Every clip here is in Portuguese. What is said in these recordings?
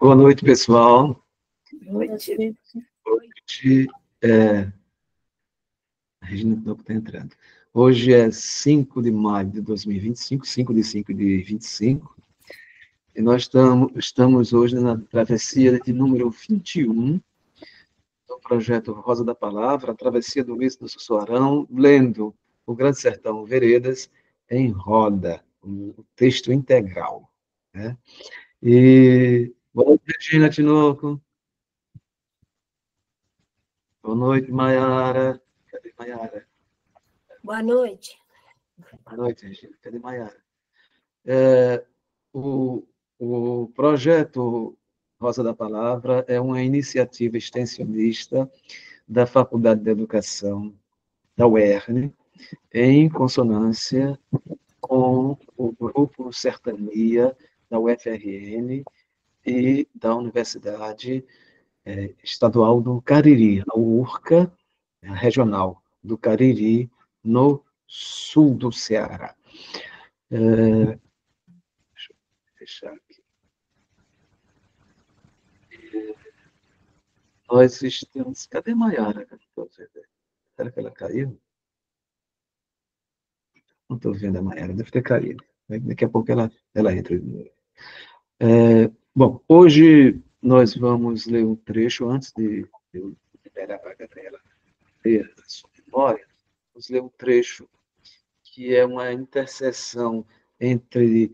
Boa noite, pessoal. Boa noite. Hoje a Regina Tinoco está entrando. Hoje é 5 de maio de 2025, 5 de 5 de 25, e nós estamos hoje na travessia de número 21 do projeto Rosa da Palavra, a travessia do Luiz do Sussuarão, lendo O Grande Sertão Veredas em roda, o texto integral, né? E boa noite, Regina Tinoco. Boa noite, Maiara. Cadê Maiara? Boa noite. Boa noite, Regina. Cadê Maiara? O projeto Rosa da Palavra é uma iniciativa extensionista da Faculdade de Educação da UERN, em consonância com o Grupo Sertania da UFRN e da Universidade Estadual do Cariri, a URCA, a regional do Cariri, no sul do Ceará. Deixa eu fechar aqui. Nós estamos... Cadê Maiara? Será que ela caiu? Não estou vendo a Maiara, deve ter caído. Daqui a pouco ela entra. Bom, hoje nós vamos ler um trecho, antes de eu liberar para a Gabriela ler a sua memória, vamos ler um trecho que é uma interseção entre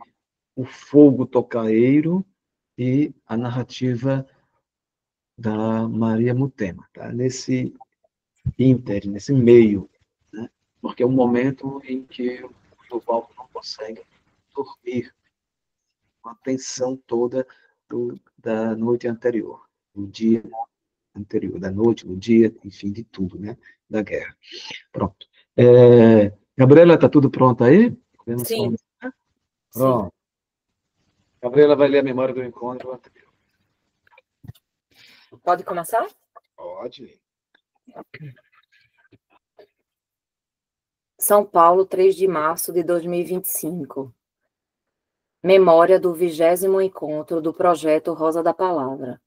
o fogo tocaeiro e a narrativa da Maria Mutema, tá? Nesse nesse meio, né? Porque é um momento em que o Duval não consegue dormir, com a tensão toda da noite anterior, do dia anterior, da noite, do dia, enfim, de tudo, né? Da guerra. Pronto. Gabriela, está tudo pronto aí? Sim. Pronto. Sim. Gabriela vai ler a memória do encontro anterior. Pode começar? Pode. São Paulo, 3 de março de 2025. Memória do 20º encontro do projeto Rosa da Palavra.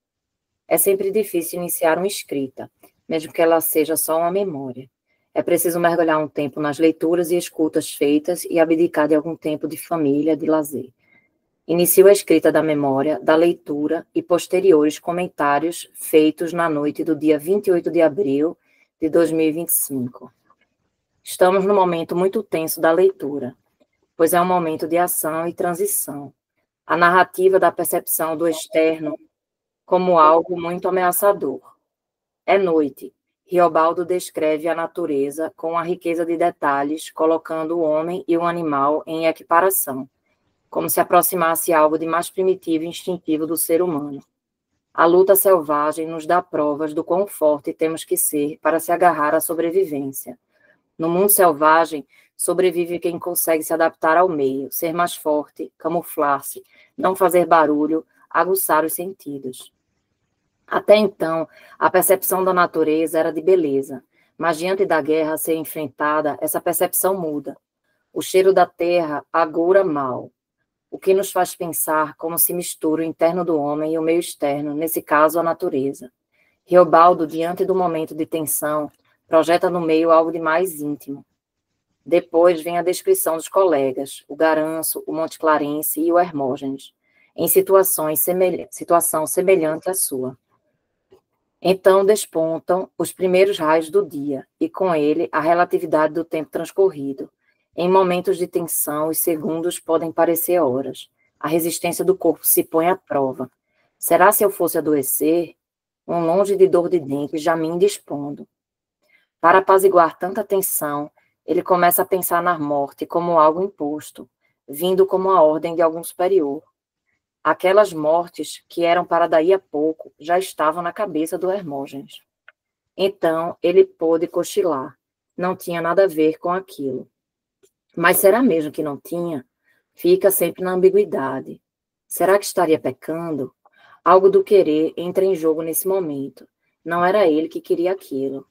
É sempre difícil iniciar uma escrita, mesmo que ela seja só uma memória. É preciso mergulhar um tempo nas leituras e escutas feitas e abdicar de algum tempo de família, de lazer. Inicio a escrita da memória, da leitura e posteriores comentários feitos na noite do dia 28 de abril de 2025. Estamos num momento muito tenso da leitura, pois é um momento de ação e transição. A narrativa da percepção do externo como algo muito ameaçador. É noite. Riobaldo descreve a natureza com a riqueza de detalhes, colocando o homem e o animal em equiparação, como se aproximasse algo de mais primitivo e instintivo do ser humano. A luta selvagem nos dá provas do quão forte temos que ser para se agarrar à sobrevivência. No mundo selvagem, sobrevive quem consegue se adaptar ao meio, ser mais forte, camuflar-se, não fazer barulho, aguçar os sentidos. Até então, a percepção da natureza era de beleza, mas diante da guerra a ser enfrentada, essa percepção muda. O cheiro da terra agoura mal, o que nos faz pensar como se mistura o interno do homem e o meio externo, nesse caso a natureza. Riobaldo, diante do momento de tensão, projeta no meio algo de mais íntimo. Depois vem a descrição dos colegas, o Garanço, o Monte Clarence e o Hermógenes, em situação semelhante à sua. Então despontam os primeiros raios do dia, e com ele a relatividade do tempo transcorrido. Em momentos de tensão, os segundos podem parecer horas. A resistência do corpo se põe à prova. Será se eu fosse adoecer? Um longe de dor de dente já me indispondo. Para apaziguar tanta tensão, ele começa a pensar na morte como algo imposto, vindo como a ordem de algum superior. Aquelas mortes que eram para daí a pouco já estavam na cabeça do Hermógenes. Então ele pôde cochilar. Não tinha nada a ver com aquilo. Mas será mesmo que não tinha? Fica sempre na ambiguidade. Será que estaria pecando? Algo do querer entra em jogo nesse momento. Não era ele que queria aquilo.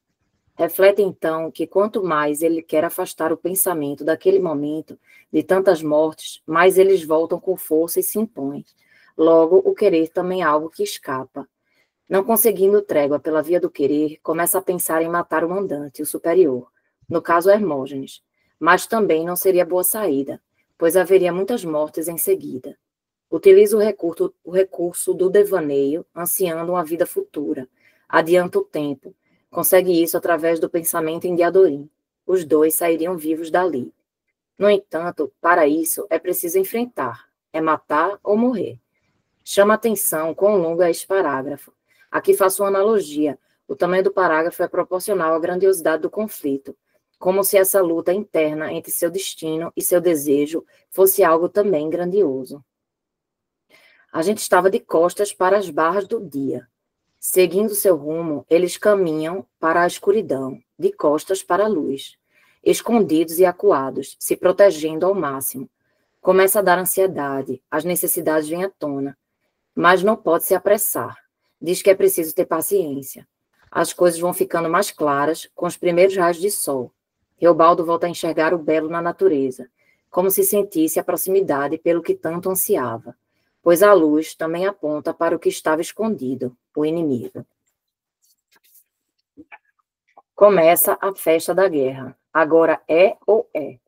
Reflete então que quanto mais ele quer afastar o pensamento daquele momento, de tantas mortes, mais eles voltam com força e se impõem. Logo, o querer também é algo que escapa. Não conseguindo trégua pela via do querer, começa a pensar em matar o mandante, o superior, no caso Hermógenes, mas também não seria boa saída, pois haveria muitas mortes em seguida. Utiliza o recurso do devaneio, ansiando uma vida futura, adianta o tempo, consegue isso através do pensamento em Diadorim. Os dois sairiam vivos dali. No entanto, para isso é preciso enfrentar, é matar ou morrer. Chama atenção quão longo é este parágrafo. Aqui faço uma analogia. O tamanho do parágrafo é proporcional à grandiosidade do conflito, como se essa luta interna entre seu destino e seu desejo fosse algo também grandioso. A gente estava de costas para as barras do dia. Seguindo seu rumo, eles caminham para a escuridão, de costas para a luz, escondidos e acuados, se protegendo ao máximo. Começa a dar ansiedade, as necessidades vêm à tona, mas não pode se apressar. Diz que é preciso ter paciência. As coisas vão ficando mais claras com os primeiros raios de sol. Reobaldo volta a enxergar o belo na natureza, como se sentisse a proximidade pelo que tanto ansiava, pois a luz também aponta para o que estava escondido, o inimigo. Começa a festa da guerra. Agora é ou é.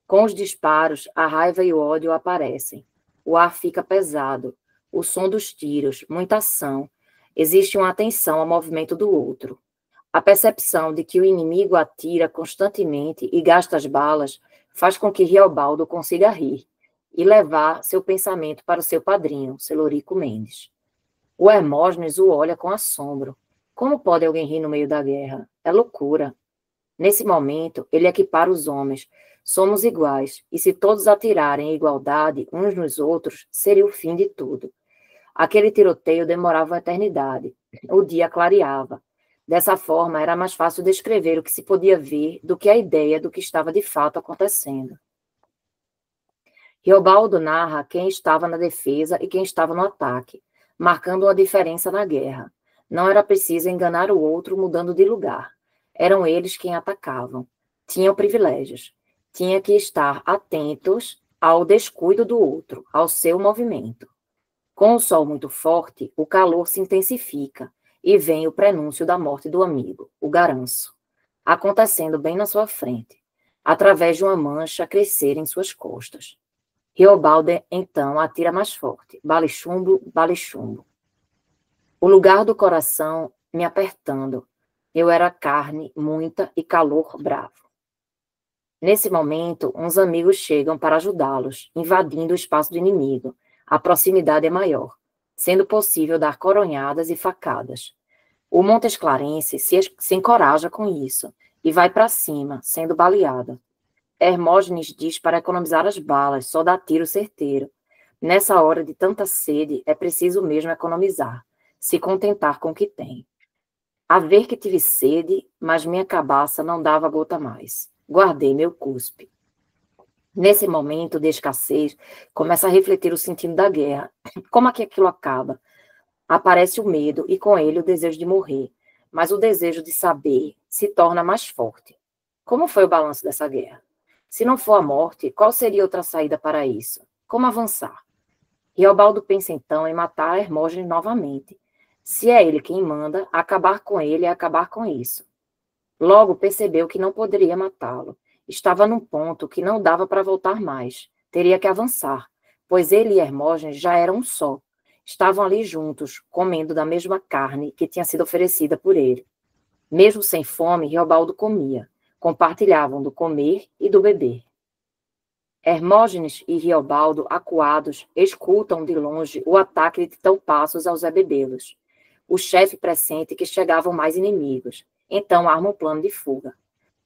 Com os disparos, a raiva e o ódio aparecem. O ar fica pesado. O som dos tiros, muita ação. Existe uma atenção ao movimento do outro. A percepção de que o inimigo atira constantemente e gasta as balas faz com que Reobaldo consiga rir e levar seu pensamento para o seu padrinho, Celorico Mendes. O Hermógenes o olha com assombro. Como pode alguém rir no meio da guerra? É loucura. Nesse momento, ele equipara os homens. Somos iguais, e se todos atirarem em igualdade uns nos outros, seria o fim de tudo. Aquele tiroteio demorava uma eternidade. O dia clareava. Dessa forma, era mais fácil descrever o que se podia ver do que a ideia do que estava de fato acontecendo. Reobaldo narra quem estava na defesa e quem estava no ataque, marcando uma diferença na guerra. Não era preciso enganar o outro mudando de lugar. Eram eles quem atacavam. Tinham privilégios. Tinha que estar atentos ao descuido do outro, ao seu movimento. Com o sol muito forte, o calor se intensifica e vem o prenúncio da morte do amigo, o garanço, acontecendo bem na sua frente, através de uma mancha a crescer em suas costas. Reobaldo, então, atira mais forte. Bale chumbo, bale chumbo. O lugar do coração me apertando. Eu era carne, muita, e calor bravo. Nesse momento, uns amigos chegam para ajudá-los, invadindo o espaço do inimigo. A proximidade é maior, sendo possível dar coronhadas e facadas. O Montesclarense se encoraja com isso e vai para cima, sendo baleado. Hermógenes diz para economizar as balas, só dá tiro certeiro. Nessa hora de tanta sede, é preciso mesmo economizar, se contentar com o que tem. A ver que tive sede, mas minha cabaça não dava gota mais. Guardei meu cuspe. Nesse momento de escassez, começa a refletir o sentido da guerra. Como é que aquilo acaba? Aparece o medo e com ele o desejo de morrer, mas o desejo de saber se torna mais forte. Como foi o balanço dessa guerra? Se não for a morte, qual seria outra saída para isso? Como avançar? Reobaldo pensa então em matar Hermógenes novamente. Se é ele quem manda, acabar com ele é acabar com isso. Logo percebeu que não poderia matá-lo. Estava num ponto que não dava para voltar mais. Teria que avançar, pois ele e Hermógenes já eram um só. Estavam ali juntos, comendo da mesma carne que tinha sido oferecida por ele. Mesmo sem fome, Reobaldo comia. Compartilhavam do comer e do beber. Hermógenes e Reobaldo, acuados, escutam de longe o ataque de Tão-Passos aos hebebelos. O chefe pressente que chegavam mais inimigos. Então arma um plano de fuga.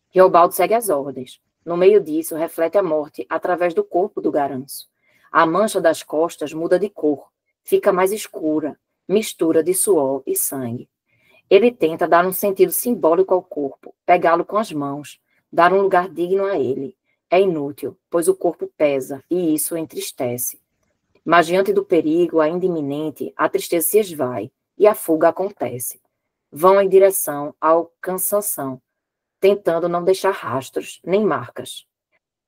Reobaldo segue as ordens. No meio disso, reflete a morte através do corpo do garanço. A mancha das costas muda de cor, fica mais escura, mistura de suor e sangue. Ele tenta dar um sentido simbólico ao corpo, pegá-lo com as mãos, dar um lugar digno a ele. É inútil, pois o corpo pesa, e isso o entristece. Mas diante do perigo ainda iminente, a tristeza se esvai, e a fuga acontece. Vão em direção ao Cansanção, tentando não deixar rastros, nem marcas.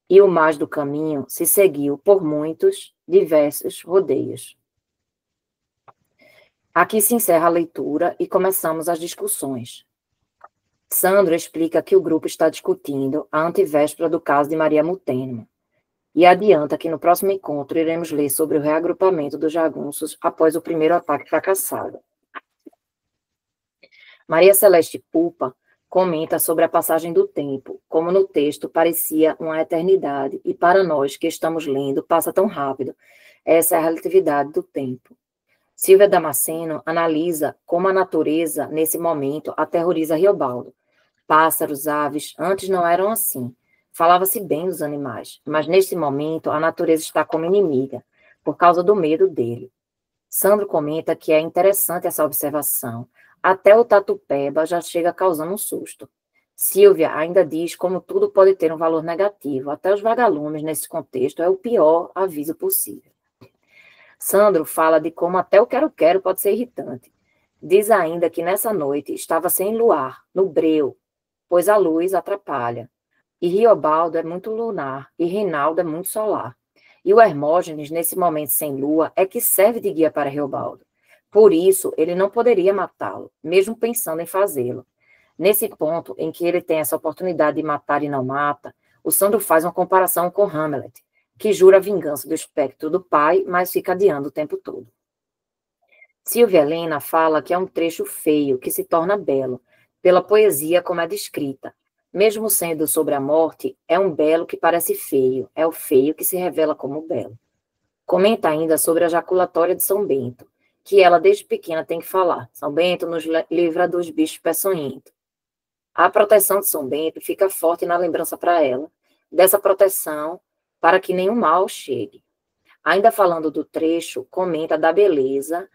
E o mais do caminho se seguiu por muitos, diversos rodeios. Aqui se encerra a leitura e começamos as discussões. Sandro explica que o grupo está discutindo a antevéspera do caso de Maria Mutênima e adianta que no próximo encontro iremos ler sobre o reagrupamento dos jagunços após o primeiro ataque fracassado. Maria Celeste Pupa comenta sobre a passagem do tempo, como no texto parecia uma eternidade, e para nós que estamos lendo passa tão rápido. Essa é a relatividade do tempo. Silvia Damasceno analisa como a natureza, nesse momento, aterroriza Riobaldo. Pássaros, aves, antes não eram assim. Falava-se bem dos animais, mas neste momento a natureza está como inimiga, por causa do medo dele. Sandro comenta que é interessante essa observação. Até o tatu-peba já chega causando um susto. Silvia ainda diz como tudo pode ter um valor negativo. Até os vagalumes, nesse contexto, é o pior aviso possível. Sandro fala de como até o quero-quero pode ser irritante. Diz ainda que nessa noite estava sem luar, no breu, pois a luz atrapalha. E Riobaldo é muito lunar, e Reinaldo é muito solar. E o Hermógenes, nesse momento sem lua, é que serve de guia para Riobaldo. Por isso, ele não poderia matá-lo, mesmo pensando em fazê-lo. Nesse ponto em que ele tem essa oportunidade de matar e não mata, o Sandro faz uma comparação com Hamlet, que jura a vingança do espectro do pai, mas fica adiando o tempo todo. Silvia Helena fala que é um trecho feio, que se torna belo, pela poesia como é descrita. Mesmo sendo sobre a morte, é um belo que parece feio, é o feio que se revela como belo. Comenta ainda sobre a jaculatória de São Bento, que ela desde pequena tem que falar. São Bento nos livra dos bichos peçonhentos. A proteção de São Bento fica forte na lembrança para ela, dessa proteção para que nenhum mal chegue. Ainda falando do trecho, comenta da beleza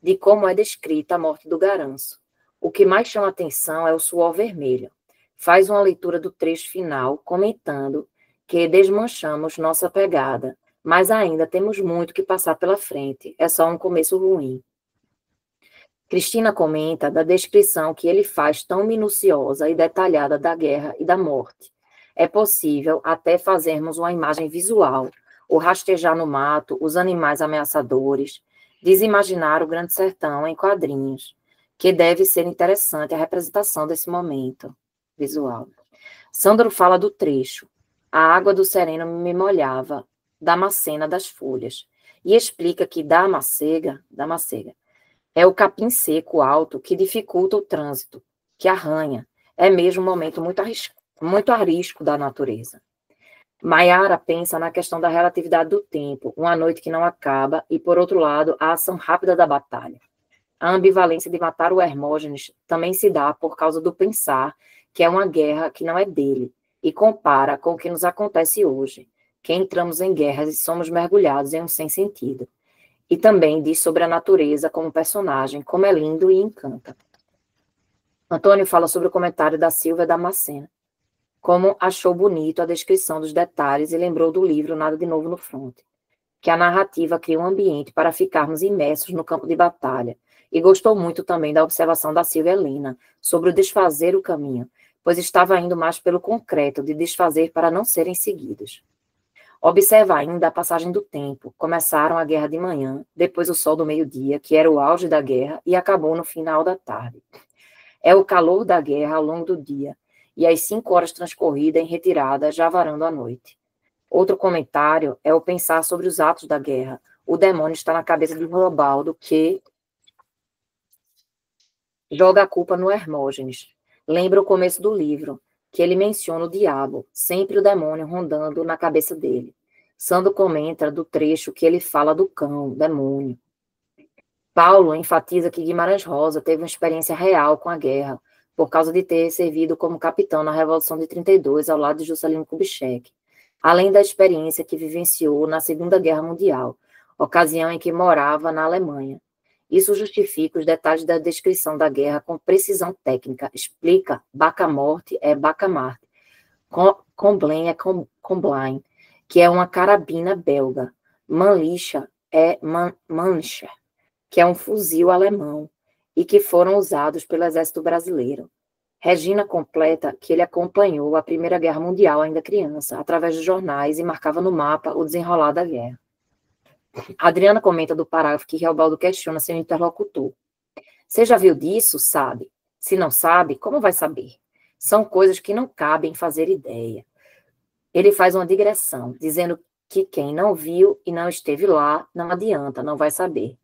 de como é descrita a morte do Garanço. O que mais chama atenção é o suor vermelho. Faz uma leitura do trecho final, comentando que desmanchamos nossa pegada, mas ainda temos muito que passar pela frente, é só um começo ruim. Cristina comenta da descrição que ele faz tão minuciosa e detalhada da guerra e da morte. É possível até fazermos uma imagem visual, o rastejar no mato, os animais ameaçadores, desimaginar o Grande Sertão em quadrinhos, que deve ser interessante a representação desse momento visual. Sandro fala do trecho. A água do sereno me molhava, Damascena das folhas, e explica que Damacega é o capim seco alto que dificulta o trânsito, que arranha. É mesmo um momento muito arisco da natureza. Maiara pensa na questão da relatividade do tempo, uma noite que não acaba, e, por outro lado, a ação rápida da batalha. A ambivalência de matar o Hermógenes também se dá por causa do pensar que é uma guerra que não é dele, e compara com o que nos acontece hoje, que entramos em guerras e somos mergulhados em um sem sentido. E também diz sobre a natureza como personagem, como é lindo e encanta. Antônio fala sobre o comentário da Silvia Damasceno, como achou bonito a descrição dos detalhes e lembrou do livro Nada de Novo no Fronte, que a narrativa cria um ambiente para ficarmos imersos no campo de batalha, e gostou muito também da observação da Silvia Helena sobre o desfazer o caminho, pois estava indo mais pelo concreto de desfazer para não serem seguidos. Observa ainda a passagem do tempo. Começaram a guerra de manhã, depois o sol do meio-dia, que era o auge da guerra, e acabou no final da tarde. É o calor da guerra ao longo do dia, e as 5 horas transcorridas em retirada, já varando a noite. Outro comentário é o pensar sobre os atos da guerra. O demônio está na cabeça de Riobaldo, que joga a culpa no Hermógenes. Lembra o começo do livro, que ele menciona o diabo, sempre o demônio rondando na cabeça dele. Sandro comenta do trecho que ele fala do cão, demônio. Paulo enfatiza que Guimarães Rosa teve uma experiência real com a guerra, por causa de ter servido como capitão na Revolução de 32, ao lado de Juscelino Kubitschek, além da experiência que vivenciou na Segunda Guerra Mundial, ocasião em que morava na Alemanha. Isso justifica os detalhes da descrição da guerra com precisão técnica. Explica, Baca-Morte é Baca-Marte, Comblain é Comblain, que é uma carabina belga. Mannlicher é Mancher, que é um fuzil alemão, e que foram usados pelo Exército Brasileiro. Regina completa que ele acompanhou a Primeira Guerra Mundial ainda criança, através dos jornais, e marcava no mapa o desenrolar da guerra. Adriana comenta do parágrafo que Reobaldo questiona seu interlocutor. Você já viu disso? Sabe. Se não sabe, como vai saber? São coisas que não cabem fazer ideia. Ele faz uma digressão, dizendo que quem não viu e não esteve lá, não adianta, não vai saber.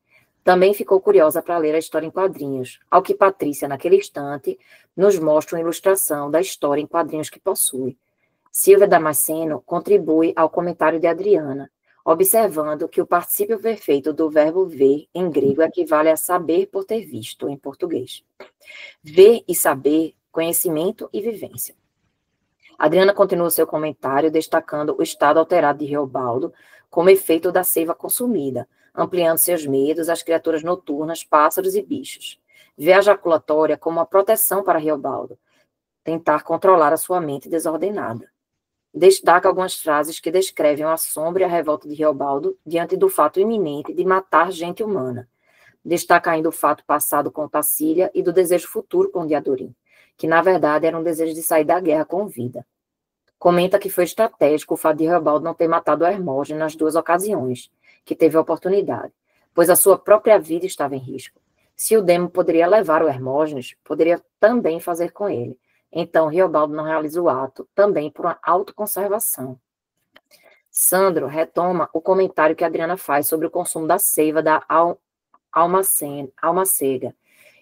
Também ficou curiosa para ler a história em quadrinhos, ao que Patrícia, naquele instante, nos mostra uma ilustração da história em quadrinhos que possui. Silvia Damasceno contribui ao comentário de Adriana, observando que o particípio perfeito do verbo ver em grego equivale a saber por ter visto em português. Ver e saber, conhecimento e vivência. Adriana continua seu comentário destacando o estado alterado de Reobaldo como efeito da seiva consumida, ampliando seus medos às criaturas noturnas, pássaros e bichos. Vê a jaculatória como uma proteção para Reobaldo, tentar controlar a sua mente desordenada. Destaca algumas frases que descrevem o assombro e a revolta de Reobaldo diante do fato iminente de matar gente humana. Destaca ainda o fato passado com Tassília e do desejo futuro com Diadorim, que na verdade era um desejo de sair da guerra com vida. Comenta que foi estratégico o fato de Reobaldo não ter matado Hermógenes nas duas ocasiões, que teve a oportunidade, pois a sua própria vida estava em risco. Se o demo poderia levar o Hermógenes, poderia também fazer com ele. Então, Reobaldo não realiza o ato, também por uma autoconservação. Sandro retoma o comentário que Adriana faz sobre o consumo da seiva da alma cega,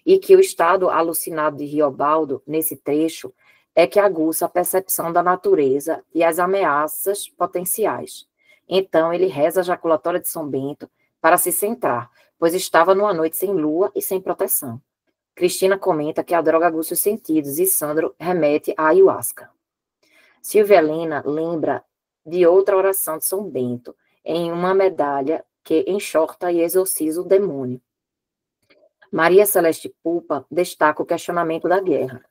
e que o estado alucinado de Reobaldo, nesse trecho, é que aguça a percepção da natureza e as ameaças potenciais. Então, ele reza a jaculatória de São Bento para se centrar, pois estava numa noite sem lua e sem proteção. Cristina comenta que a droga aguça os sentidos e Sandro remete à ayahuasca. Silvia Helena lembra de outra oração de São Bento, em uma medalha que enxorta e exorciza o demônio. Maria Celeste Pupa destaca o questionamento da guerra,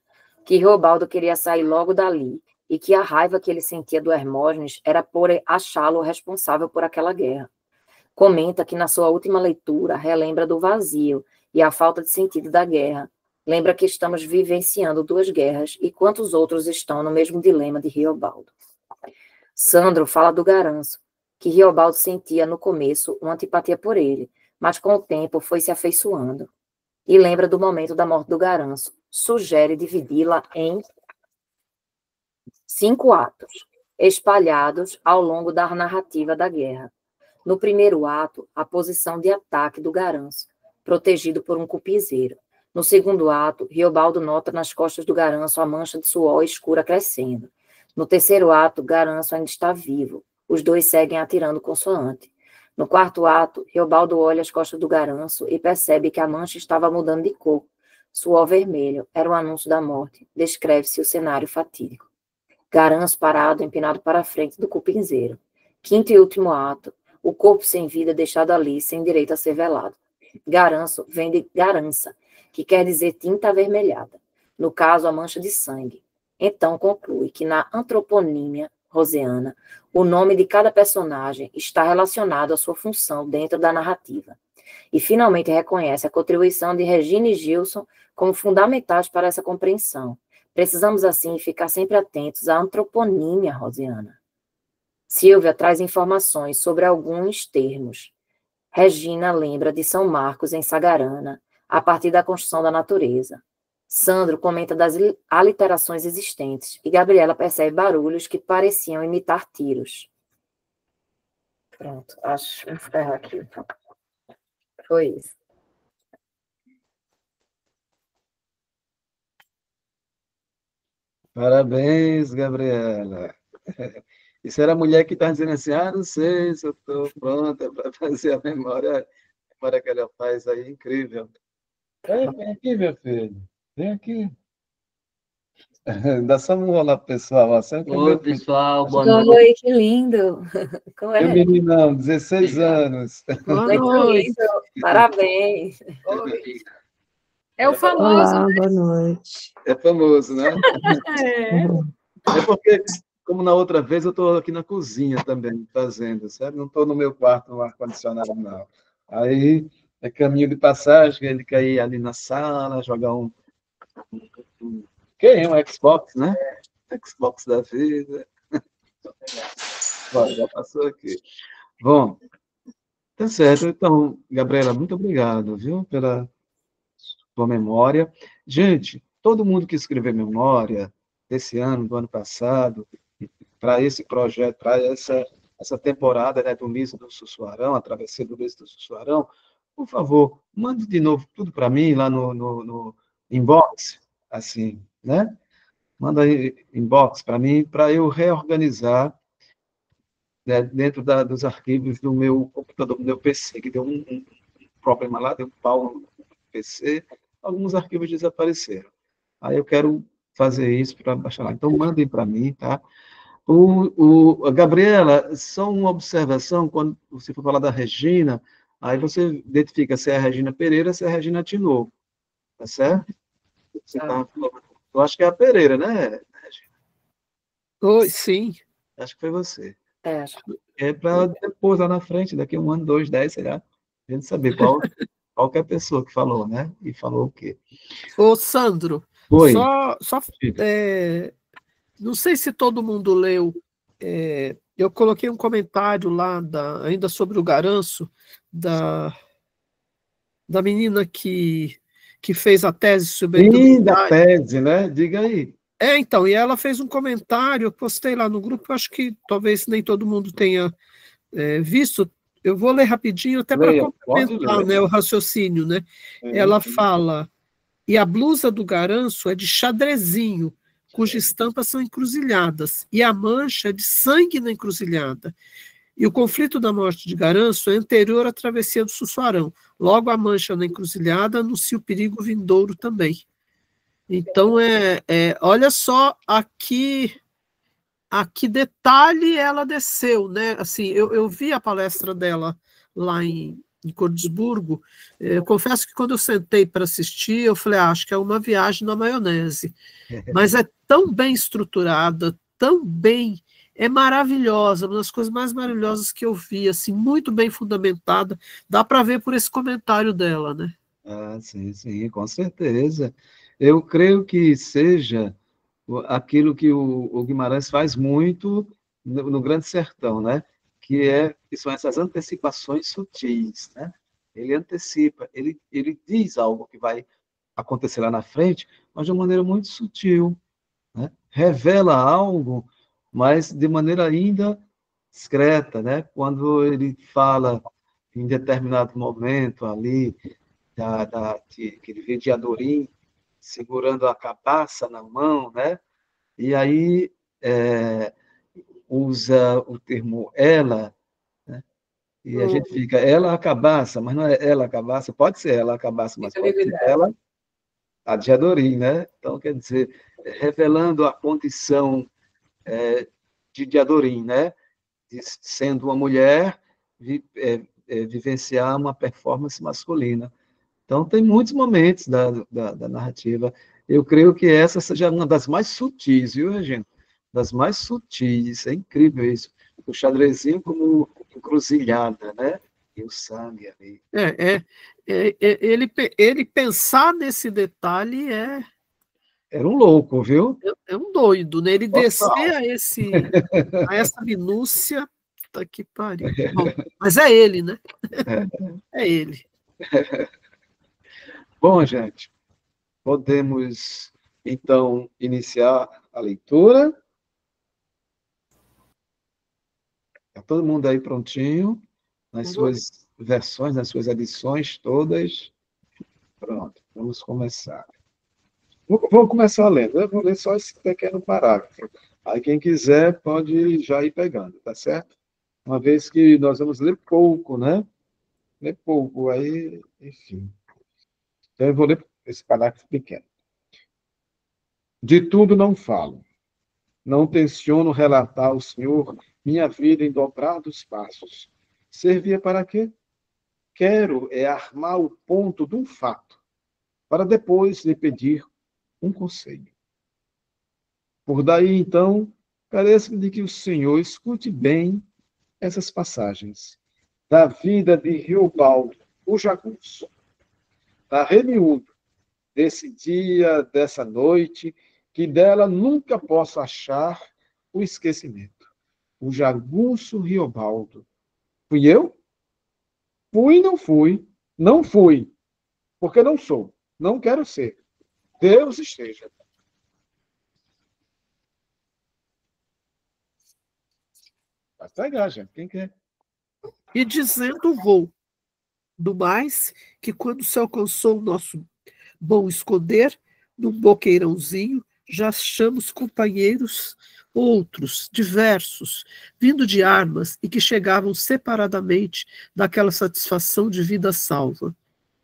que Reobaldo queria sair logo dali e que a raiva que ele sentia do Hermógenes era por achá-lo responsável por aquela guerra. Comenta que na sua última leitura relembra do vazio e a falta de sentido da guerra. Lembra que estamos vivenciando duas guerras e quantos outros estão no mesmo dilema de Reobaldo. Sandro fala do Garanço, que Reobaldo sentia no começo uma antipatia por ele, mas com o tempo foi se afeiçoando. E lembra do momento da morte do Garanço. Sugere dividi-la em 5 atos, espalhados ao longo da narrativa da guerra. No primeiro ato, a posição de ataque do Garanço, protegido por um cupizeiro. No segundo ato, Reobaldo nota nas costas do Garanço a mancha de suor escura crescendo. No terceiro ato, Garanço ainda está vivo. Os dois seguem atirando consoante. No quarto ato, Reobaldo olha as costas do Garanço e percebe que a mancha estava mudando de cor. Suor vermelho, era o anúncio da morte. Descreve-se o cenário fatídico. Garanço parado, empinado para a frente do cupinzeiro. Quinto e último ato, o corpo sem vida deixado ali, sem direito a ser velado. Garanço vem de garança, que quer dizer tinta avermelhada. No caso, a mancha de sangue. Então conclui que na antroponímia roseana, o nome de cada personagem está relacionado à sua função dentro da narrativa. E finalmente reconhece a contribuição de Regina e Gilson como fundamentais para essa compreensão. Precisamos, assim, ficar sempre atentos à antroponímia rosiana. Silvia traz informações sobre alguns termos. Regina lembra de São Marcos, em Sagarana, a partir da construção da natureza. Sandro comenta das aliterações existentes e Gabriela percebe barulhos que pareciam imitar tiros. Pronto, acho que vou encerrar aqui. Foi isso. Parabéns, Gabriela. Isso era a mulher que está dizendo assim, não sei se eu estou pronta para fazer a memória que ela faz aí, incrível. Vem aqui, meu filho. Vem aqui. Dá só um olá pro pessoal. Oi, pessoal, boa Oi, noite. que lindo. Como é? Meu meninão, 16 anos. Boa Muito noite. lindo. Parabéns. Oi. É o famoso. Olá, boa noite. É famoso, né? É. É porque, como na outra vez, eu estou aqui na cozinha também, fazendo, sabe? Não estou no meu quarto, no ar-condicionado, não. Aí, é caminho de passagem, ele quer ir ali na sala, jogar um Xbox, né? Xbox da vida. Bom, já passou aqui. Bom, Tá certo. Então, Gabriela, muito obrigado, viu, pela sua memória. Gente, todo mundo que escreveu memória desse ano, do ano passado, para esse projeto, para essa temporada, né, do Liso do Sussuarão, a travessia do Liso do Sussuarão, por favor, mande de novo tudo para mim lá no inbox, assim, né? Manda aí inbox para mim, para eu reorganizar, né, dentro dos arquivos do meu computador, do meu PC, que deu um problema lá, deu um pau no PC, alguns arquivos desapareceram. Aí eu quero fazer isso para baixar lá. Então, mandem para mim, tá? Gabriela, só uma observação, quando você for falar da Regina, aí você identifica se é a Regina Pereira, se é a Regina Tinoco, tá certo? Você Tá. tá, eu acho que é a Pereira, né, Regina? Oi, sim. Acho que foi você. Acho. É para depois, lá na frente, daqui a 1 ano, 2, 10, sei lá, a gente saber qual que é a pessoa que falou, né? E falou o quê. Ô, Sandro, Oi. só não sei se todo mundo leu, eu coloquei um comentário lá, ainda sobre o Garanço, da menina que fez a tese sobre a Sim, da idoneidade. tese, né? Diga aí. Então, e ela fez um comentário, eu postei lá no grupo, eu acho que talvez nem todo mundo tenha visto, eu vou ler rapidinho, até para Leia, pode complementar, ler. né, o raciocínio, né? Ela fala, e a blusa do Garanço é de xadrezinho, cujas estampas são encruzilhadas, e a mancha é de sangue na encruzilhada. E o conflito da morte de Garanço é anterior à travessia do Sussuarão. Logo, a mancha na encruzilhada anuncia o perigo vindouro também. Então, olha só a que detalhe ela desceu, né? Assim, eu vi a palestra dela lá em Cordesburgo. Eu confesso que quando eu sentei para assistir, eu falei, acho que é uma viagem na maionese. Mas é tão bem estruturada, tão bem, é maravilhosa, uma das coisas mais maravilhosas que eu vi, assim, muito bem fundamentada. Dá para ver por esse comentário dela, né? Ah, sim, com certeza. Eu creio que seja aquilo que o Guimarães faz muito no Grande Sertão, né? Que são essas antecipações sutis, né? Ele antecipa, ele diz algo que vai acontecer lá na frente, mas de uma maneira muito sutil, né? Revela algo, mas de maneira ainda discreta, né? Quando ele fala em determinado momento ali que ele vê de Adorim segurando a cabaça na mão, né? E aí usa o termo ela, né? E a gente fica ela a cabaça, mas não é ela a cabaça, pode ser ela a cabaça, mas pode ser ela a de Adorim, né? Então, quer dizer, revelando a condição de Adorim, né? De, sendo uma mulher, vivenciar uma performance masculina. Então, tem muitos momentos da narrativa. Eu creio que essa seja uma das mais sutis, viu, Regina? Das mais sutis. É incrível isso. O xadrezinho como encruzilhada, né? E o sangue ali. Ele pensar nesse detalhe Era um louco, viu? é um doido, né? Ele descer Total. a essa minúcia, tá que pariu. Bom, mas é ele, né? É ele. Bom, gente, podemos, então, iniciar a leitura. Está todo mundo aí prontinho, nas suas versões, nas suas edições todas. Pronto, vamos começar. Vou começar lendo, eu vou ler só esse pequeno parágrafo. Aí quem quiser pode já ir pegando, tá certo? Uma vez que nós vamos ler pouco, né? Ler pouco, aí, enfim. Então eu vou ler esse parágrafo pequeno. De tudo não falo. Não tenciono relatar ao Senhor minha vida em dobrados passos. Servia para quê? Quero armar o ponto de um fato, para depois lhe pedir um conselho. Por daí, então, parece-me de que o Senhor escute bem essas passagens da vida de Riobaldo, o jagunço, da remiúdo desse dia, dessa noite, que dela nunca posso achar o esquecimento. O jagunço Riobaldo. Fui eu? Fui, não fui. Não fui, porque não sou. Não quero ser. Deus esteja. Vai pegar, gente. Quem quer? E dizendo vou. Do mais, que quando se alcançou o nosso bom esconder, num boqueirãozinho, já achamos companheiros outros, diversos, vindo de armas e que chegavam separadamente daquela satisfação de vida salva.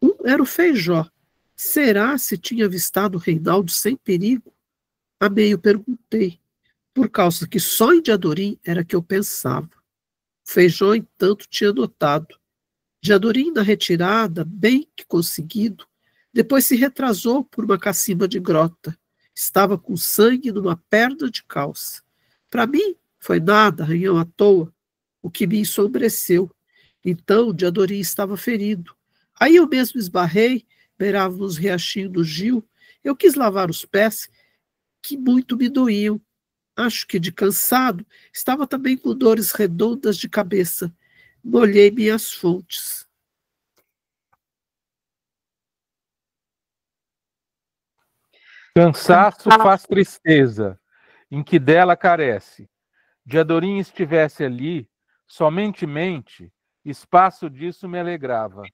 Um era o Feijó. Será se tinha avistado o Reinaldo sem perigo? A meio perguntei, por causa que só em Diadorim era que eu pensava. O Feijó, entanto, tinha notado. Diadorim, na retirada, bem que conseguido, depois se retrasou por uma cacimba de grota. Estava com sangue numa perna de calça. Para mim, foi nada, arranhão à toa, o que me ensombreceu. Então, Diadorim estava ferido. Aí eu mesmo esbarrei, beirávamos o riachinho do Gil. Eu quis lavar os pés, que muito me doíam. Acho que de cansado, estava também com dores redondas de cabeça. Molhei minhas fontes. Cansaço faz tristeza, em que dela carece. Diadorim estivesse ali, somente mente, espaço disso me alegrava.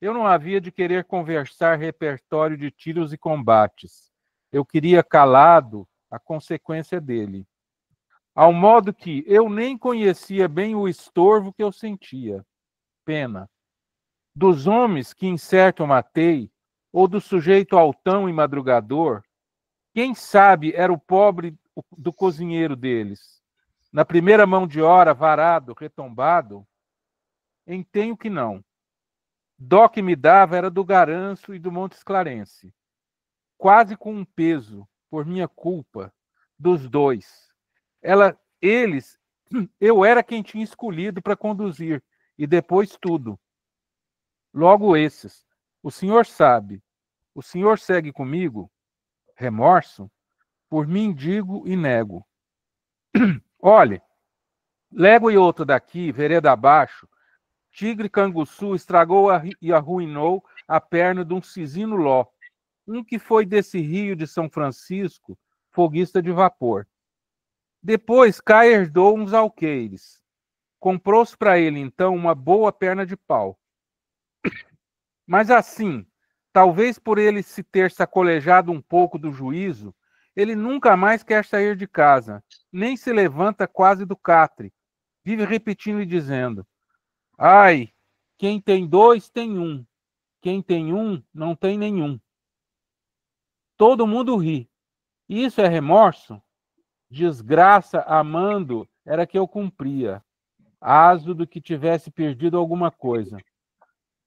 Eu não havia de querer conversar repertório de tiros e combates. Eu queria calado a consequência dele. Ao modo que eu nem conhecia bem o estorvo que eu sentia. Pena. Dos homens que incerto matei, ou do sujeito altão e madrugador, quem sabe era o pobre do cozinheiro deles. Na primeira mão de hora, varado, retombado, entenho que não. Dó que me dava era do Garanço e do Montes Clarence. Quase com um peso, por minha culpa, dos dois. Eu era quem tinha escolhido para conduzir, e depois tudo. Logo esses, o senhor sabe, o senhor segue comigo? Remorso? Por mim digo e nego. Olhe, légua e outra daqui, vereda abaixo, tigre canguçu estragou e arruinou a perna de um cisino ló, um que foi desse rio de São Francisco, foguista de vapor. Depois cá herdou uns alqueires. Comprou-se para ele, então, uma boa perna de pau. Mas assim, talvez por ele se ter sacolejado um pouco do juízo, ele nunca mais quer sair de casa, nem se levanta quase do catre. Vive repetindo e dizendo: ai, quem tem dois tem um, quem tem um não tem nenhum. Todo mundo ri. Isso é remorso? Desgraça amando era que eu cumpria, aso do que tivesse perdido alguma coisa.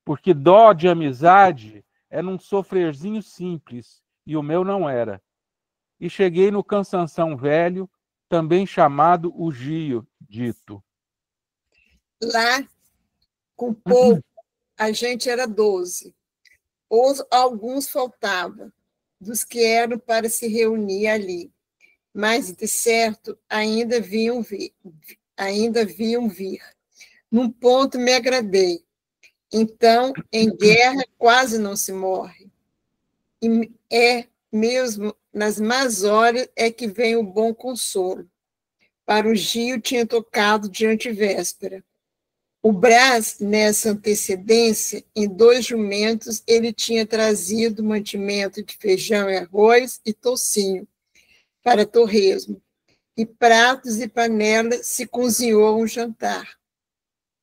Porque dó de amizade é num sofrerzinho simples, e o meu não era. E cheguei no cansanção velho, também chamado o Gio, dito. Lá, com pouco, a gente era 12. Ou alguns faltavam, dos que eram para se reunir ali. Mas, de certo, ainda viam vir. Num ponto me agradei. Então, em guerra quase não se morre. E é mesmo nas más horas é que vem o bom consolo. Para o Gio tinha tocado de antevéspera. O Brás, nessa antecedência, em 2 jumentos, ele tinha trazido mantimento de feijão e arroz e toucinho para torresmo. E pratos e panelas se cozinhou um jantar.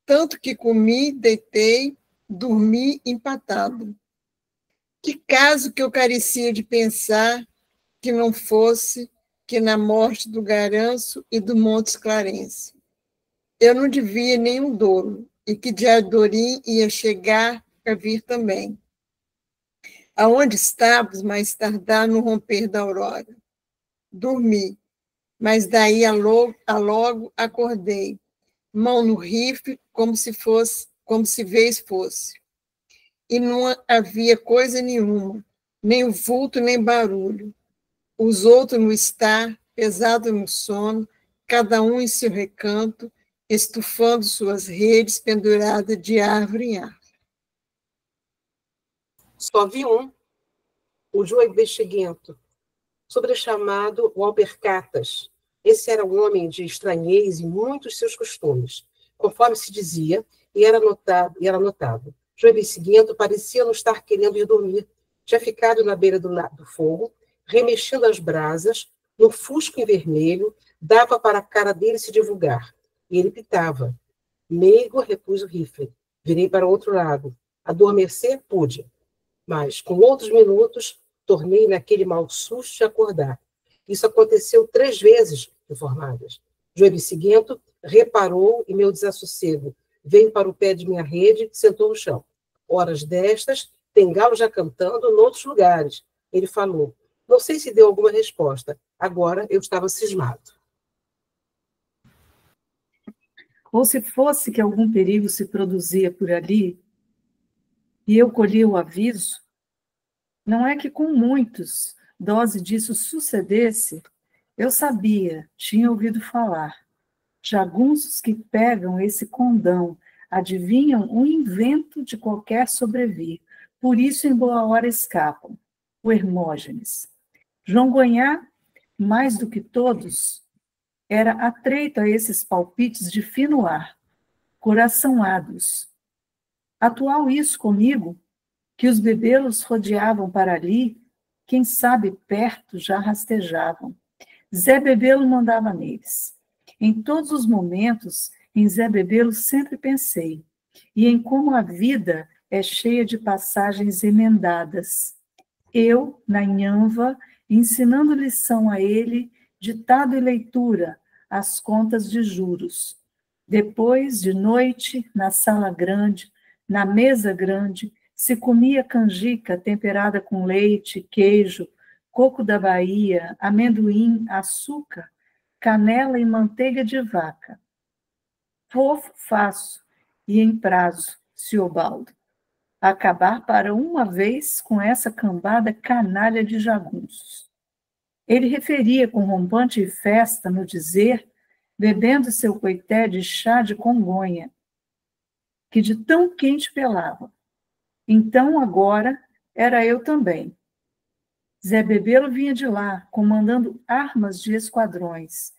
Tanto que comi, deitei, dormi empatado. Que caso que eu carecia de pensar que não fosse que na morte do Garanço e do Montes Clarence. Eu não devia nenhum dolo, e que Diadorim ia chegar a vir também. Aonde estávamos, mais tardar no romper da aurora. Dormi, mas daí a logo acordei, mão no rifle, como se vez fosse. E não havia coisa nenhuma, nem o vulto, nem barulho. Os outros no estar, pesado no sono, cada um em seu recanto, estufando suas redes penduradas de árvore em árvore. Só vi um, o João Bexiguento, sobrechamado o Alpercatas. Esse era um homem de estranhez em muitos seus costumes, conforme se dizia, e era notado. João Bexiguento parecia não estar querendo ir dormir. Tinha ficado na beira do fogo, remexendo as brasas, no fusco em vermelho, dava para a cara dele se divulgar. E ele pitava. Meigo repus o rifle. Virei para o outro lado. Adormecer pude. Mas, com outros minutos, tornei naquele mau susto de acordar. Isso aconteceu 3 vezes, informadas. João Bexiguento reparou em meu desassossego. Veio para o pé de minha rede, sentou no chão. Horas destas, tem galo já cantando noutros lugares. Ele falou. Não sei se deu alguma resposta. Agora eu estava cismado. Ou se fosse que algum perigo se produzia por ali, e eu colhi o aviso, não é que com muitos dose disso sucedesse, eu sabia, tinha ouvido falar. Jagunços que pegam esse condão, adivinham o invento de qualquer sobrevir, por isso em boa hora escapam. O Hermógenes. João Gonhá, mais do que todos, era atreito a esses palpites de fino ar, coraçãoados. Atual isso comigo, que os bebelos rodeavam para ali, quem sabe perto já rastejavam. Zé Bebelo mandava neles. Em todos os momentos, em Zé Bebelo sempre pensei, e em como a vida é cheia de passagens emendadas. Eu, na Inhanva, ensinando lição a ele, ditado e leitura, as contas de juros. Depois, de noite, na sala grande, na mesa grande, se comia canjica temperada com leite, queijo, coco da Bahia, amendoim, açúcar, canela e manteiga de vaca. Fofo faço, e em prazo, Siobaldo. Acabar para uma vez com essa cambada canalha de jagunços. Ele referia com rompante festa no dizer, bebendo seu coité de chá de congonha, que de tão quente pelava. Então, agora, era eu também. Zé Bebelo vinha de lá, comandando armas de esquadrões,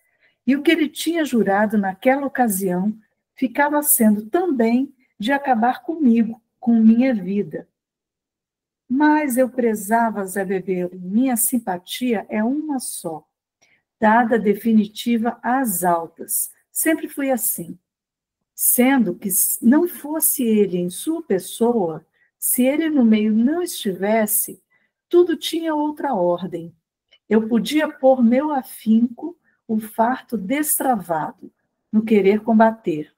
e o que ele tinha jurado naquela ocasião ficava sendo também de acabar comigo, com minha vida. Mas eu prezava Zé Bebelo, minha simpatia é uma só, dada definitiva às altas. Sempre fui assim. Sendo que não fosse ele em sua pessoa, se ele no meio não estivesse, tudo tinha outra ordem. Eu podia pôr meu afinco, o farto destravado, no querer combater.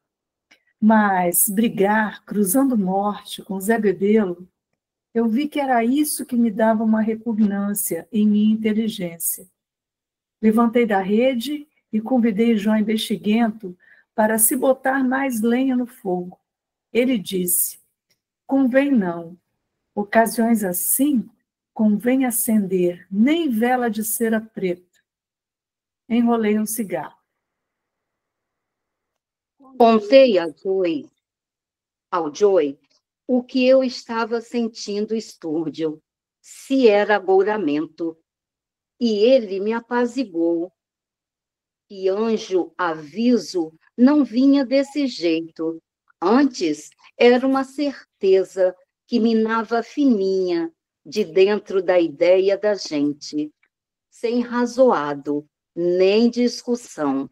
Mas brigar, cruzando morte com Zé Bebelo, eu vi que era isso que me dava uma repugnância em minha inteligência. Levantei da rede e convidei João Bexiguento para se botar mais lenha no fogo. Ele disse, convém não. Ocasiões assim, convém acender nem vela de cera preta. Enrolei um cigarro. Contei ao Joey o que eu estava sentindo estúrdio, se era agouramento, e ele me apaziguou. E anjo aviso não vinha desse jeito. Antes era uma certeza que minava fininha de dentro da ideia da gente, sem razoado, nem discussão.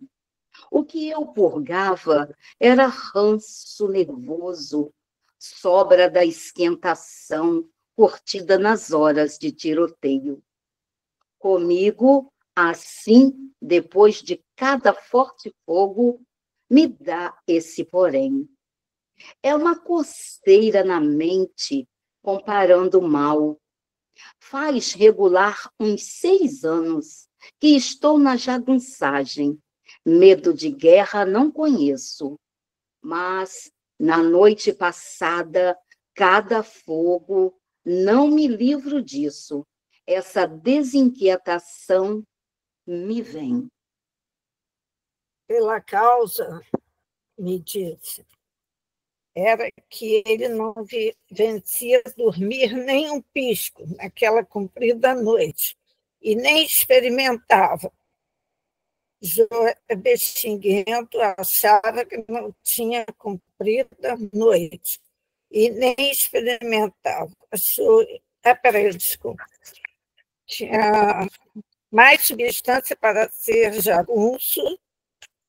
O que eu purgava era ranço nervoso, sobra da esquentação curtida nas horas de tiroteio. Comigo, assim, depois de cada forte fogo, me dá esse porém. É uma coceira na mente, comparando o mal. Faz regular uns 6 anos que estou na jagunçagem. Medo de guerra não conheço, mas na noite passada, cada fogo, não me livro disso. Essa desinquietação me vem. Pela causa me disse, era que ele não vencia dormir nem um pisco naquela comprida noite, e nem experimentava. Bexinguento achava que não tinha cumprido a noite, e nem experimentava. Peraí, desculpa. Tinha mais substância para ser jagunço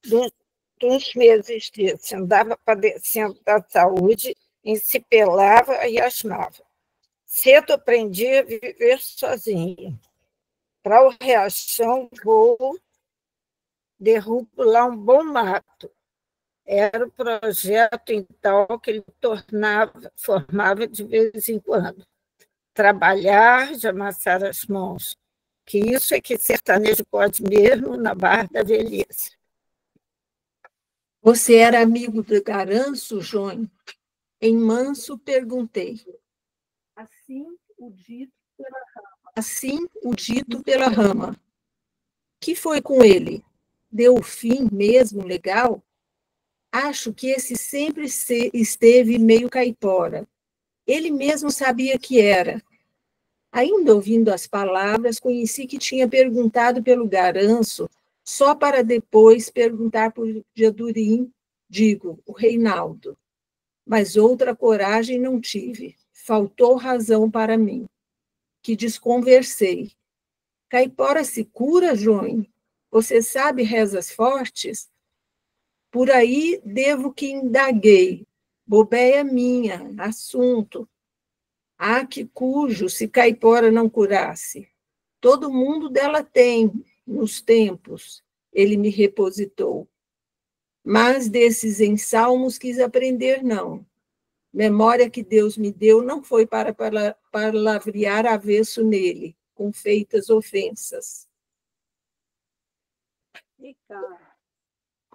dos meses disso. Andava padecendo da saúde, encipelava e asmava. Cedo aprendi a viver sozinho. Para o Riachão, vou, derrubo lá um bom mato. Era o projeto, então, que ele formava de vez em quando. Trabalhar, de amassar as mãos. Que isso é que sertanejo pode mesmo na barra da velhice. Você era amigo do Garanço, João? Em manso perguntei. Assim o dito pela rama. Que foi com ele? Deu o fim mesmo legal? Acho que esse sempre esteve meio caipora. Ele mesmo sabia que era. Ainda ouvindo as palavras, conheci que tinha perguntado pelo Garanço, só para depois perguntar por Diadurim, o Reinaldo. Mas outra coragem não tive. Faltou razão para mim, que desconversei. Caipora se cura, João? Você sabe rezas fortes? Por aí devo que indaguei. Bobeia minha, assunto. Ah, que cujo, se caipora não curasse. Todo mundo dela tem, nos tempos, ele me repositou. Mas desses ensalmos quis aprender, não. Memória que Deus me deu não foi para palavrear avesso nele, com feitas ofensas. Pecado,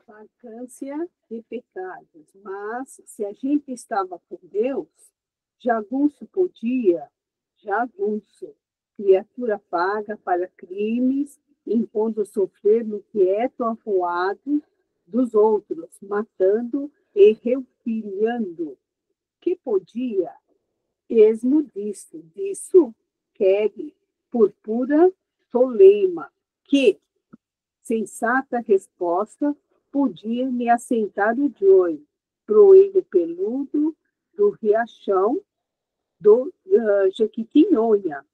vacância e pecados. Mas, se a gente estava com Deus, jagunço podia, jagunço, criatura paga para crimes, impondo sofrer no quieto arruado dos outros, matando e reufilhando. Que podia, esmo disso, quegue, purpura toleima, que, sensata resposta, podia me assentar o Joy, proelho peludo do riachão do Jequitinhonha,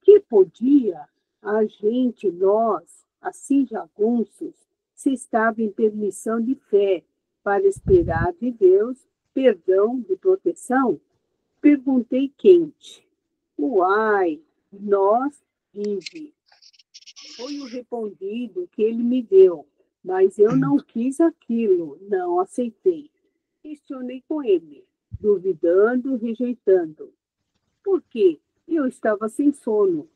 que podia a gente, nós, assim jagunços, se estava em permissão de fé para esperar de Deus perdão de proteção? Perguntei quente. Uai, nós vive. Foi o respondido que ele me deu, mas eu não quis aquilo, não aceitei. Questionei com ele, duvidando, rejeitando. Por quê? Eu estava sem sono,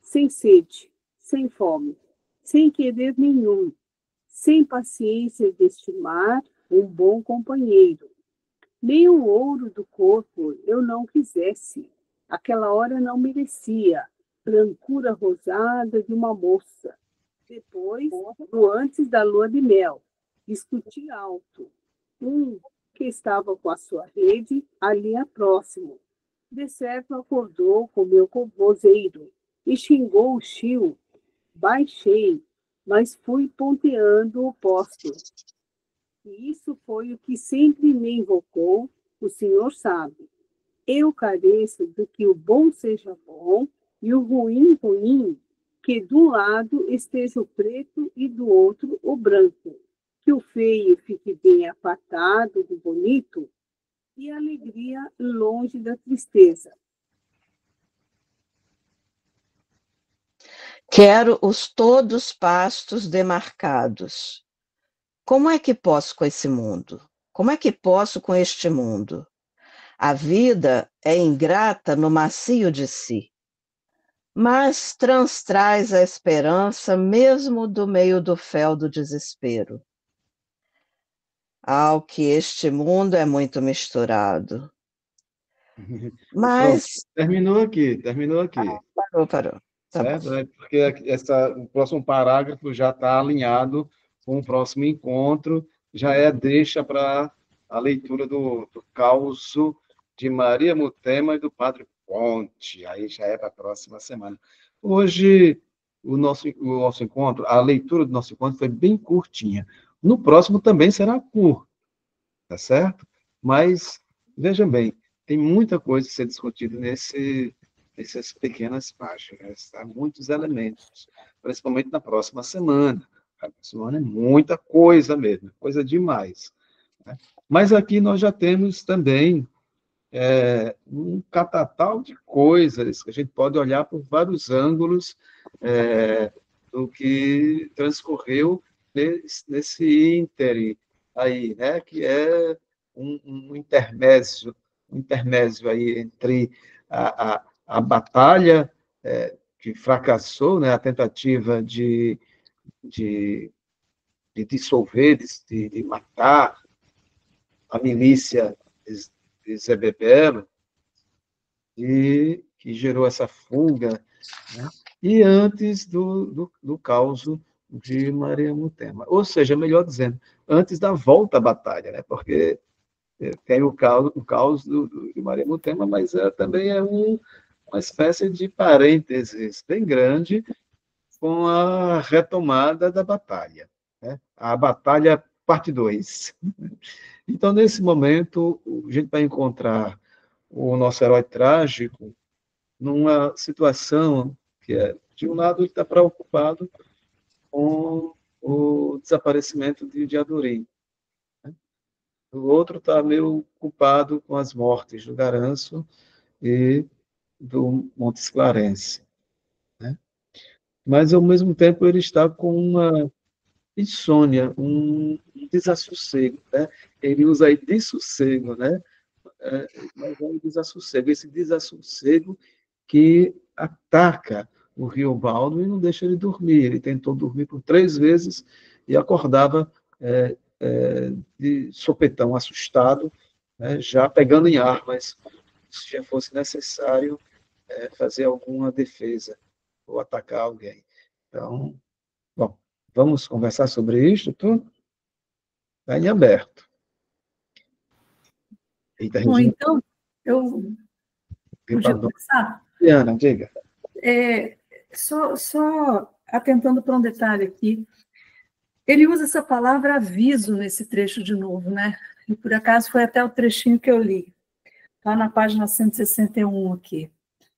sem sede, sem fome, sem querer nenhum, sem paciência de estimar um bom companheiro. Nem o ouro do corpo eu não quisesse. Aquela hora não merecia. Brancura rosada de uma moça. Depois, no antes da lua de mel, discuti alto. Que estava com a sua rede ali próximo. De certo acordou com meu vozeiro e xingou o chio. Baixei, mas fui ponteando o posto. E isso foi o que sempre me invocou, o senhor sabe. Eu careço do que o bom seja bom e o ruim, ruim, que de um lado esteja o preto e do outro o branco, que o feio fique bem apartado do bonito e a alegria longe da tristeza. Quero os todos pastos demarcados. Como é que posso com esse mundo? Como é que posso com este mundo? A vida é ingrata no macio de si, mas traz a esperança mesmo do meio do fel do desespero. Ao que este mundo é muito misturado. Mas... Terminou aqui. Parou. Tá Certo? bom. Porque o próximo parágrafo já está alinhado com o próximo encontro, já é deixa para a leitura do causo de Maria Mutema e do Padre Ponte. Aí já é para a próxima semana. Hoje, o nosso encontro, a leitura do nosso encontro foi bem curtinha. No próximo também será curto, tá certo? Mas, vejam bem, tem muita coisa a ser discutida nessas pequenas páginas, tá? Muitos elementos, principalmente na próxima semana. A próxima semana é muita coisa mesmo, coisa demais, né? Mas aqui nós já temos também um catatal de coisas que a gente pode olhar por vários ângulos do que transcorreu nesse íntere aí, né? Que é um intermédio aí entre a batalha que fracassou, né? A tentativa de dissolver, de matar a milícia de Zé Bebelo, e que gerou essa fuga, né? E antes do caos de Maria Mutema. Ou seja, melhor dizendo, antes da volta à batalha, né? Porque tem o caos de Maria Mutema, mas também é uma espécie de parênteses bem grande com a retomada da batalha, né? A batalha parte 2. Então, nesse momento, a gente vai encontrar o nosso herói trágico numa situação que de um lado, ele está preocupado com o desaparecimento de Adorim, né? O outro está meio culpado com as mortes do Garanço e do Montes Clarence, né? Mas, ao mesmo tempo, ele está com uma insônia, um desassossego, né? Ele usa aí dessossego, né? Mas é um desassossego, esse desassossego que ataca o Riobaldo e não deixa ele dormir. Ele tentou dormir por 3 vezes e acordava de sopetão, assustado, né? Já pegando em armas, se já fosse necessário fazer alguma defesa ou atacar alguém. Então, bom, vamos conversar sobre isso tudo? Está em aberto. Eita, Bom, Regina. então, eu podia começar? Diana, diga. Só atentando para um detalhe aqui, ele usa essa palavra aviso nesse trecho de novo, né? E por acaso foi até o trechinho que eu li, lá na página 161 aqui.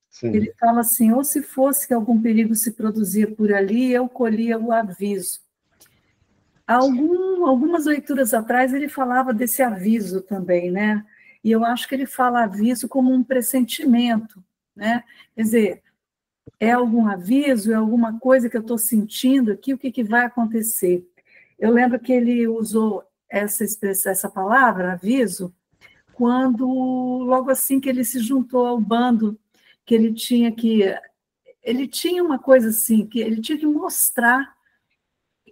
Sim. Ele fala assim: ou se fosse que algum perigo se produzia por ali, eu colhia o aviso. Algumas leituras atrás ele falava desse aviso também, né? E eu acho que ele fala aviso como um pressentimento, né? Quer dizer, é algum aviso, é alguma coisa que eu estou sentindo aqui, o que vai acontecer? Eu lembro que ele usou essa palavra, aviso, quando, logo assim que ele se juntou ao bando, que ele tinha uma coisa assim, que ele tinha que mostrar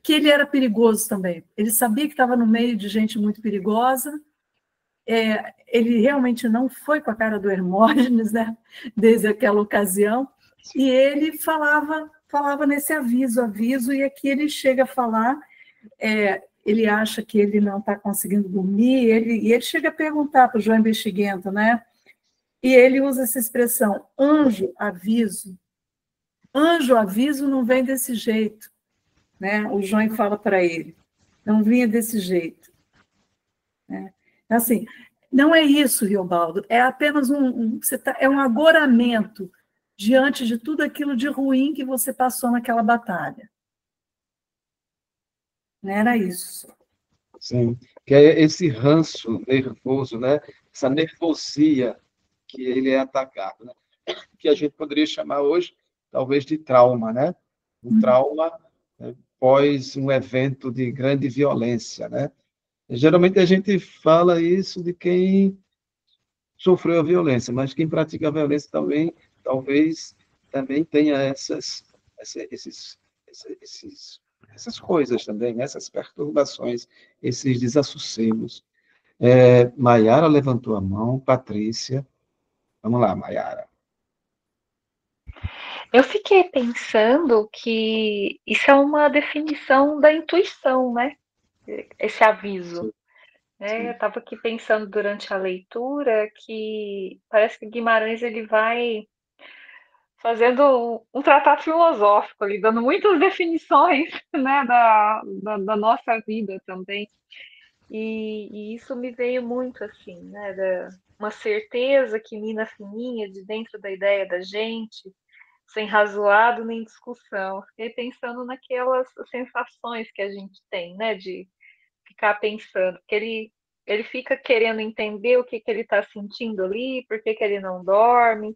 que ele era perigoso também. Ele sabia que estava no meio de gente muito perigosa. Ele realmente não foi com a cara do Hermógenes, né, desde aquela ocasião, e ele falava nesse aviso, e aqui ele chega a falar, ele acha que ele não está conseguindo dormir, e ele chega a perguntar para o João Bexiguento, né, e ele usa essa expressão, anjo, aviso. Anjo, aviso não vem desse jeito, né? O João fala para ele, não vinha desse jeito, né? Assim, não é isso, Riobaldo, é apenas é um agoramento diante de tudo aquilo de ruim que você passou naquela batalha. Não era isso. Sim, que é esse ranço nervoso, né? Essa nervosia que ele é atacado, né? Que a gente poderia chamar hoje, talvez, de trauma, né? Um trauma pós um evento de grande violência, né? Geralmente a gente fala isso de quem sofreu a violência, mas quem pratica a violência também, talvez, também tenha essas coisas também, essas perturbações, esses desassossegos. Maiara levantou a mão, Patrícia. Vamos lá, Maiara. Eu fiquei pensando que isso é uma definição da intuição, né? esse aviso. Né? Eu estava aqui pensando durante a leitura que parece que Guimarães ele vai fazendo um tratado filosófico ali, dando muitas definições, né, da nossa vida também. E isso me veio muito assim, né, uma certeza que mina fininha de dentro da ideia da gente, sem razoado nem discussão. Fiquei pensando naquelas sensações que a gente tem, né, de ficar pensando, porque ele fica querendo entender o que ele está sentindo ali, por que ele não dorme,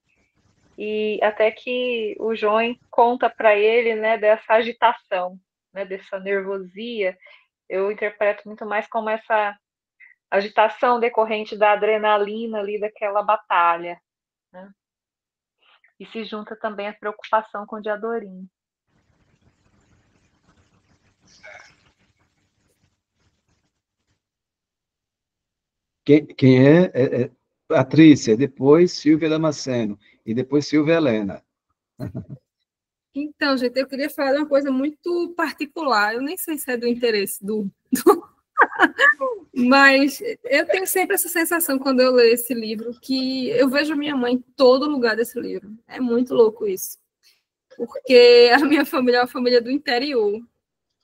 e até que o João conta para ele, né, dessa agitação, né, dessa nervosia. Eu interpreto muito mais como essa agitação decorrente da adrenalina ali daquela batalha, né? E se junta também a preocupação com o Diadorim. Quem é Patrícia, depois Silvia Damasceno, e depois Silvia Helena. Então, gente, eu queria falar de uma coisa muito particular. Eu nem sei se é do interesse mas eu tenho sempre essa sensação quando eu leio esse livro, que eu vejo a minha mãe em todo lugar desse livro. É muito louco isso. Porque a minha família é uma família do interior.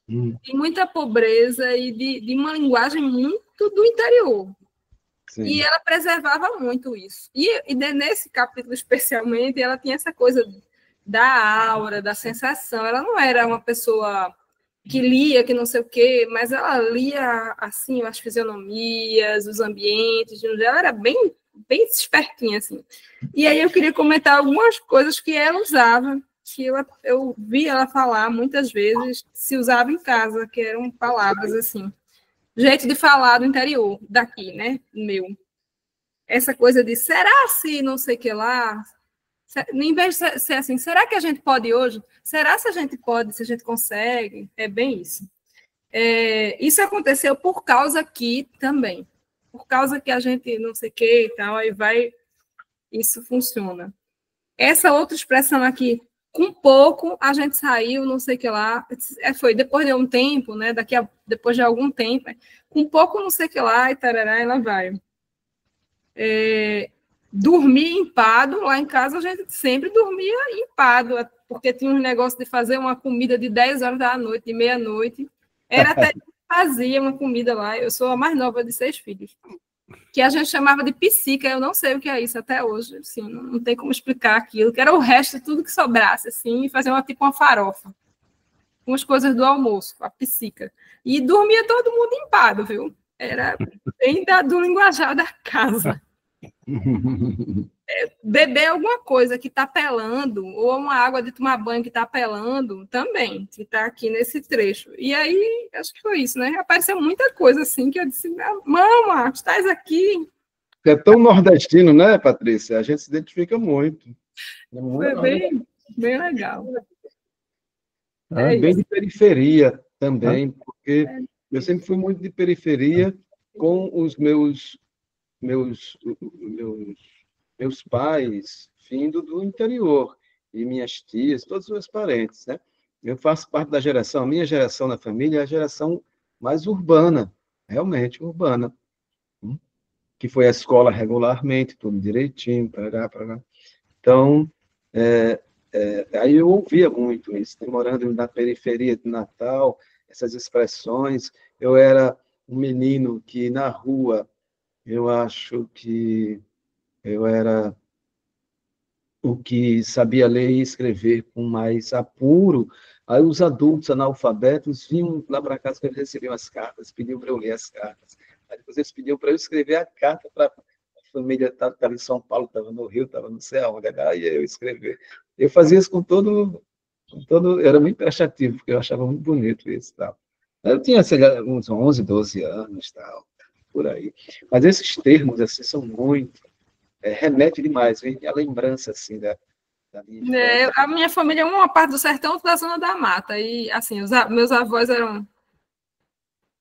Tem muita pobreza e de uma linguagem muito do interior. Sim. E ela preservava muito isso. E nesse capítulo, especialmente, ela tinha essa coisa da aura, da sensação. Ela não era uma pessoa que lia, que não sei o quê, mas ela lia, assim, as fisionomias, os ambientes, ela era bem, bem espertinha, assim. E aí eu queria comentar algumas coisas que ela usava, que eu vi ela falar muitas vezes, se usava em casa, que eram palavras, assim, jeito de falar do interior, daqui, né, meu. Essa coisa de, será se não sei o que lá... Em vez de ser assim, será que a gente pode hoje? Será se a gente pode, se a gente consegue? É bem isso. Isso aconteceu por causa aqui também. Por causa que a gente não sei o que e tal, aí vai, isso funciona. Essa outra expressão aqui, com pouco a gente saiu, não sei o que lá, foi depois de um tempo, né? Depois de algum tempo, com pouco não sei o que lá, e tarará, e lá vai. Dormir empado, lá em casa a gente sempre dormia empado, porque tinha um negócio de fazer uma comida de 10 horas da noite, de meia-noite. Era até que fazia uma comida lá. Eu sou a mais nova de 6 filhos. Que a gente chamava de psica, eu não sei o que é isso até hoje, assim, não tem como explicar aquilo, que era o resto de tudo que sobrasse, assim, e fazer tipo uma farofa, com as coisas do almoço, a psica. E dormia todo mundo empado, viu? Era bem do linguajar da casa. Beber alguma coisa que está pelando, ou uma água de tomar banho que está pelando, também, que está aqui nesse trecho. E aí, acho que foi isso, né? Apareceu muita coisa assim que eu disse, mama, estás aqui. É tão nordestino, né, Patrícia? A gente se identifica muito. Foi bem, bem legal. Bem de periferia também, porque eu sempre fui muito de periferia com os meus pais vindo do interior, e minhas tias, todos os meus parentes, né? Eu faço parte da geração, a minha geração na família é a geração mais urbana, realmente urbana, que foi à escola regularmente, tudo direitinho, para cá. Então, aí eu ouvia muito isso, né? Morando na periferia de Natal, essas expressões. Eu era um menino que, na rua, eu acho que eu era o que sabia ler e escrever com mais apuro. Aí os adultos analfabetos vinham lá para casa, que eles recebiam as cartas, pediam para eu ler as cartas. Aí depois eles pediam para eu escrever a carta para a família, estava em São Paulo, estava no Rio, estava não sei aonde, aí eu escrever. Eu fazia isso com todo... Era muito prestativo, porque eu achava muito bonito isso. Tal. Eu tinha, sei lá, uns 11, 12 anos, tal, por aí. Mas esses termos, assim, são muito... remete demais, vem a lembrança, assim, da minha a minha família é uma parte do sertão, outra da zona da mata. E, assim, meus avós eram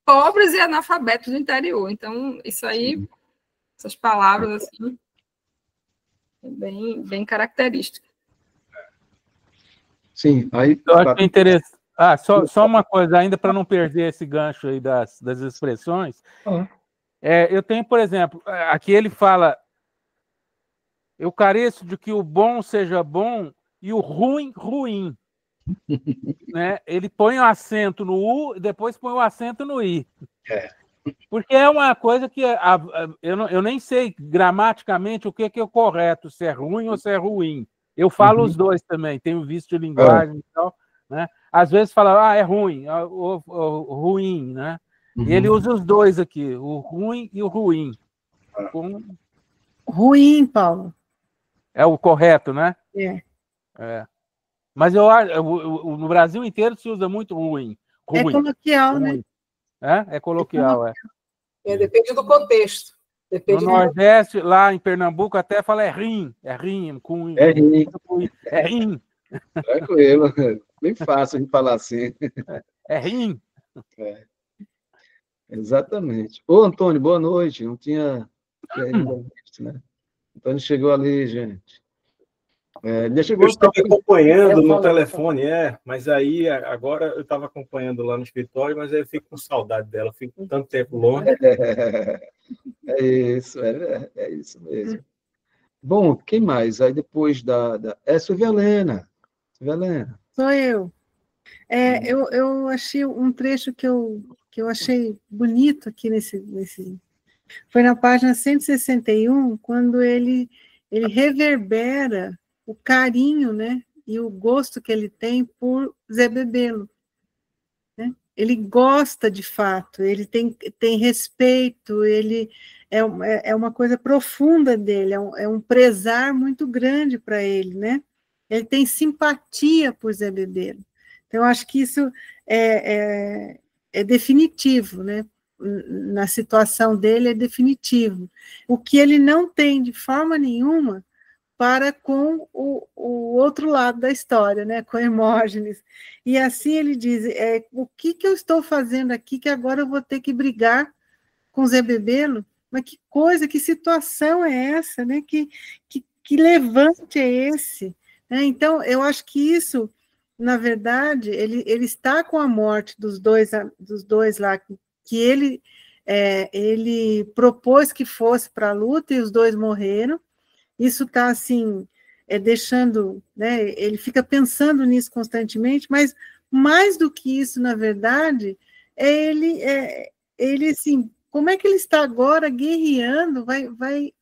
pobres e analfabetos do interior. Então, isso aí, sim, essas palavras, assim, é bem, bem característico. Sim, aí... Eu acho Só uma coisa, ainda para não perder esse gancho aí das expressões. Eu tenho, por exemplo, aqui ele fala: eu careço de que o bom seja bom e o ruim, ruim. Né? Ele põe o acento no U e depois põe o acento no I. Porque é uma coisa que eu nem sei gramaticamente o que é o correto, se é ruim ou se é ruim. Eu falo os dois também, tenho visto de linguagem e tal, né? Às vezes fala, é ruim, o ruim, né? E ele usa os dois aqui, o ruim e o ruim. Ruim, Paulo. É o correto, né? É. Mas eu acho, no Brasil inteiro se usa muito ruim. É coloquial, ruim. Né? É coloquial, depende do contexto. No Nordeste, lá em Pernambuco, até fala rim. É rim. É rim. Tranquilo. Bem fácil de falar assim. É rim. Exatamente. Ô, Antônio, boa noite. Não tinha ainda visto, né? Antônio chegou ali, gente. Eu estava acompanhando no telefone, mas aí agora eu estava acompanhando lá no escritório, mas aí eu fico com saudade dela, fico com tanto tempo longe. É isso mesmo. Bom, quem mais? Aí depois Silvia Helena. Silvia Helena. Sou eu. Eu achei um trecho que eu achei bonito aqui nesse. Foi na página 161, quando ele reverbera o carinho, né, e o gosto que ele tem por Zé Bebelo. Né? Ele gosta de fato, ele tem respeito, ele é uma coisa profunda dele, é um prezar muito grande para ele, né? Ele tem simpatia por Zé Bebelo. Então, eu acho que isso é definitivo, né? Na situação dele é definitivo. O que ele não tem de forma nenhuma para com o outro lado da história, né, com Hermógenes. E assim ele diz, o que eu estou fazendo aqui que agora eu vou ter que brigar com Zé Bebelo? Mas que coisa, que situação é essa? Né? Que levante é esse? Né? Então, eu acho que isso, na verdade, ele está com a morte dos dois lá, que ele propôs que fosse para a luta e os dois morreram. Isso está, assim, deixando, né, ele fica pensando nisso constantemente, mas mais do que isso, na verdade, ele assim, como é que ele está agora guerreando, vai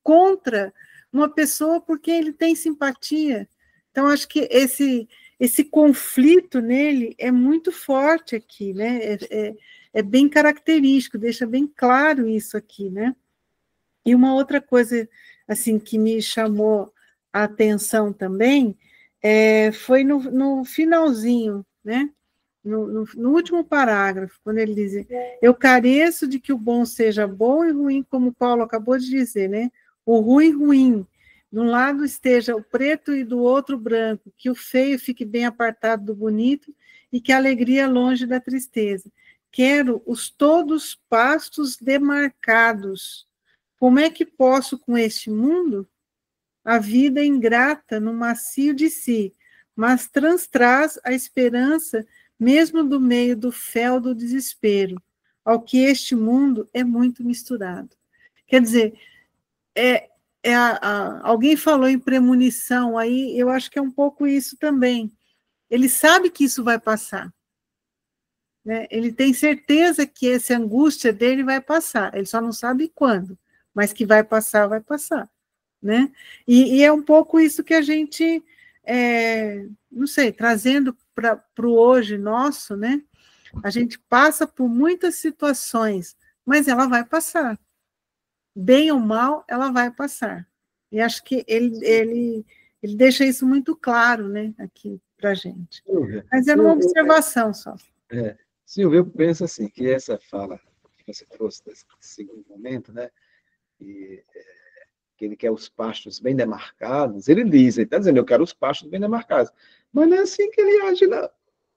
contra uma pessoa por quem ele tem simpatia? Então, acho que esse conflito nele é muito forte aqui, né? É bem característico, deixa bem claro isso aqui, né? E uma outra coisa assim que me chamou a atenção também foi no finalzinho, né? No último parágrafo, quando ele diz: eu careço de que o bom seja bom e ruim, como Paulo acabou de dizer, né? O ruim, ruim. De um lado esteja o preto e do outro o branco, que o feio fique bem apartado do bonito e que a alegria longe da tristeza. Quero os todos pastos demarcados. Como é que posso, com este mundo, a vida ingrata no macio de si, mas traz a esperança, mesmo do meio do fel do desespero, ao que este mundo é muito misturado. Quer dizer, alguém falou em premonição, aí eu acho que é um pouco isso também. Ele sabe que isso vai passar. Né? Ele tem certeza que essa angústia dele vai passar, ele só não sabe quando. Mas que vai passar, né? E é um pouco isso que a gente, não sei, trazendo para o hoje nosso, né? A gente passa por muitas situações, mas ela vai passar. Bem ou mal, ela vai passar. E acho que ele deixa isso muito claro, né, aqui para a gente. Mas era uma observação só. Silvia, eu penso assim, que essa fala que você trouxe desse segundo momento, né? E, que ele quer os pastos bem demarcados, ele está dizendo, eu quero os pastos bem demarcados. Mas não é assim que ele age, não.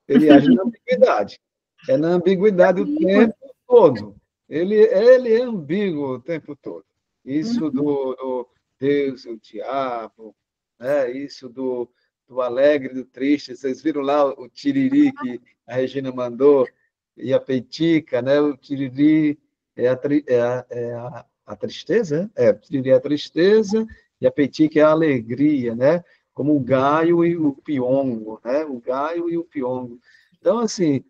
Ele age na ambiguidade. É na ambiguidade o tempo todo. Ele é ambíguo o tempo todo. Isso do Deus e o diabo, né? Isso do do alegre, do triste. Vocês viram lá o tiriri que a Regina mandou, e a peitica, né? O tiriri é a tristeza, o tiriri é a tristeza, e a peitica é a alegria, né? Como o gaio e o piongo, né? O gaio e o piongo. Então, assim,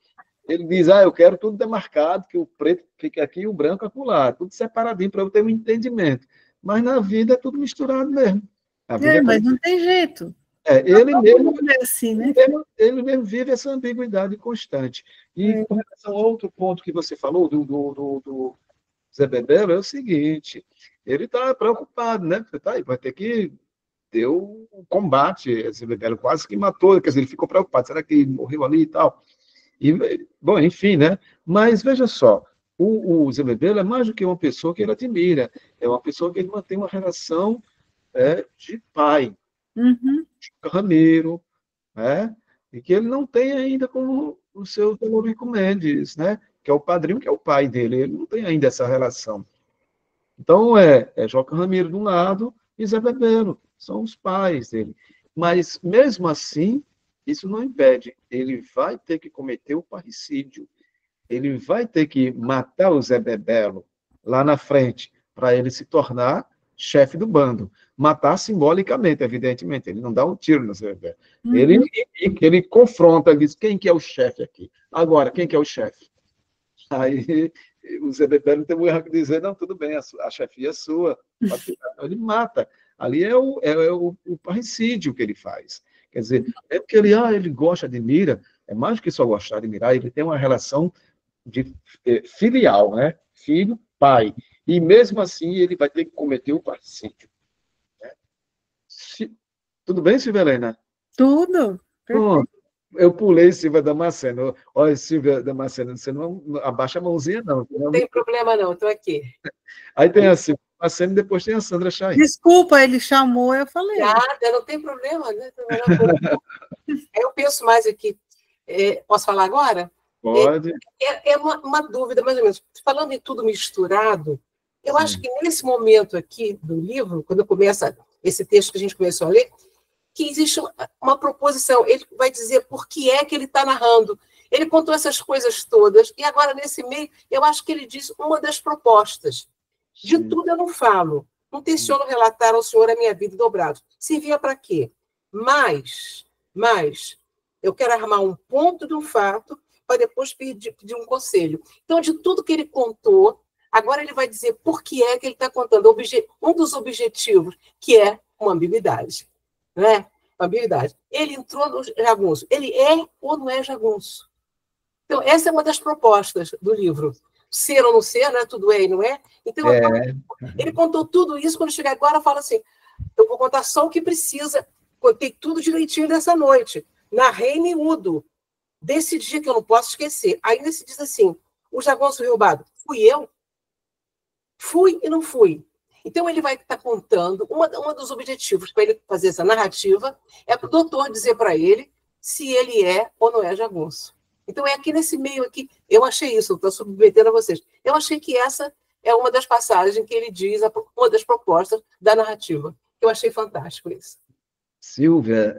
ele diz, eu quero tudo demarcado, que o preto fique aqui e o branco acolá, tudo separadinho para eu ter um entendimento. Mas na vida é tudo misturado mesmo. A vida mas não tem jeito. Ele mesmo, é assim, né? ele mesmo vive essa ambiguidade constante. E com relação a outro ponto que você falou, do Zé Bebelo, é o seguinte, ele está preocupado, né? Vai ter que ter o combate, Zé Bebelo quase que matou, quer dizer, ele ficou preocupado, será que ele morreu ali e tal? E, bom, enfim, né? Mas veja só, o Zé Bebelo é mais do que uma pessoa que ele admira, é uma pessoa que ele mantém uma relação de pai, Ramiro, né? E que ele não tem ainda com o seu Delorico Mendes, né? Que é o padrinho, que é o pai dele, ele não tem ainda essa relação. Então, Joca Ramiro de um lado e Zé Bebelo, são os pais dele. Mas, mesmo assim, isso não impede, ele vai ter que cometer o parricídio, ele vai ter que matar o Zé Bebelo lá na frente, para ele se tornar chefe do bando. Matar simbolicamente, evidentemente, ele não dá um tiro no Zé Bebelo. Ele confronta, ele diz, quem que é o chefe aqui? Agora, quem que é o chefe? Aí o Zé Bebelo não tem muito erro que dizer, não, tudo bem, a chefia é sua. Ele mata. Ali é o parricídio que ele faz. Quer dizer, é porque ele gosta, admira, é mais do que só gostar, admirar, ele tem uma relação de filial, né? Filho, pai. E mesmo assim ele vai ter que cometer o parricídio. Né? Tudo bem, Silvia Helena? Tudo. Bom, eu pulei Silvia Damasceno. Olha, Silvia Damasceno, você não abaixa a mãozinha, não. Não tem problema, não, estou aqui. Aí tem a Silvia Damasceno e depois tem a Sandra Chain. Desculpa, ele chamou, eu falei. Nada, não tem problema. Né? Eu penso mais aqui. Posso falar agora? Pode. É uma dúvida, mais ou menos. Falando em tudo misturado, eu acho que nesse momento aqui do livro, quando começa esse texto que a gente começou a ler, que existe uma proposição. Ele vai dizer por que é que ele está narrando. Ele contou essas coisas todas, e agora, nesse meio, eu acho que ele diz uma das propostas. De tudo eu não falo. Não tenciono relatar ao senhor a minha vida dobrada. Servia para quê? Mas, eu quero armar um ponto de um fato para depois pedir um conselho. Então, de tudo que ele contou, agora ele vai dizer por que é que ele está contando. Um dos objetivos, que é uma ambiguidade. Né? Ambiguidade. Ele entrou no jagunço. Ele é ou não é jagunço? Então, essa é uma das propostas do livro. Ser ou não ser, né? Tudo é e não é. Então, ele contou tudo isso. Quando chegar agora, fala assim, eu vou contar só o que precisa. Contei tudo direitinho dessa noite. Narrei miúdo. Desse dia que eu não posso esquecer. Ainda se diz assim, o jagunço roubado, fui eu? Fui e não fui. Então, ele vai estar contando, um dos objetivos para ele fazer essa narrativa é para o doutor dizer para ele se ele é ou não é jagunço. Então, é aqui nesse meio aqui, eu achei isso, estou submetendo a vocês, eu achei que essa é uma das passagens que ele diz, uma das propostas da narrativa. Eu achei fantástico isso. Silvia,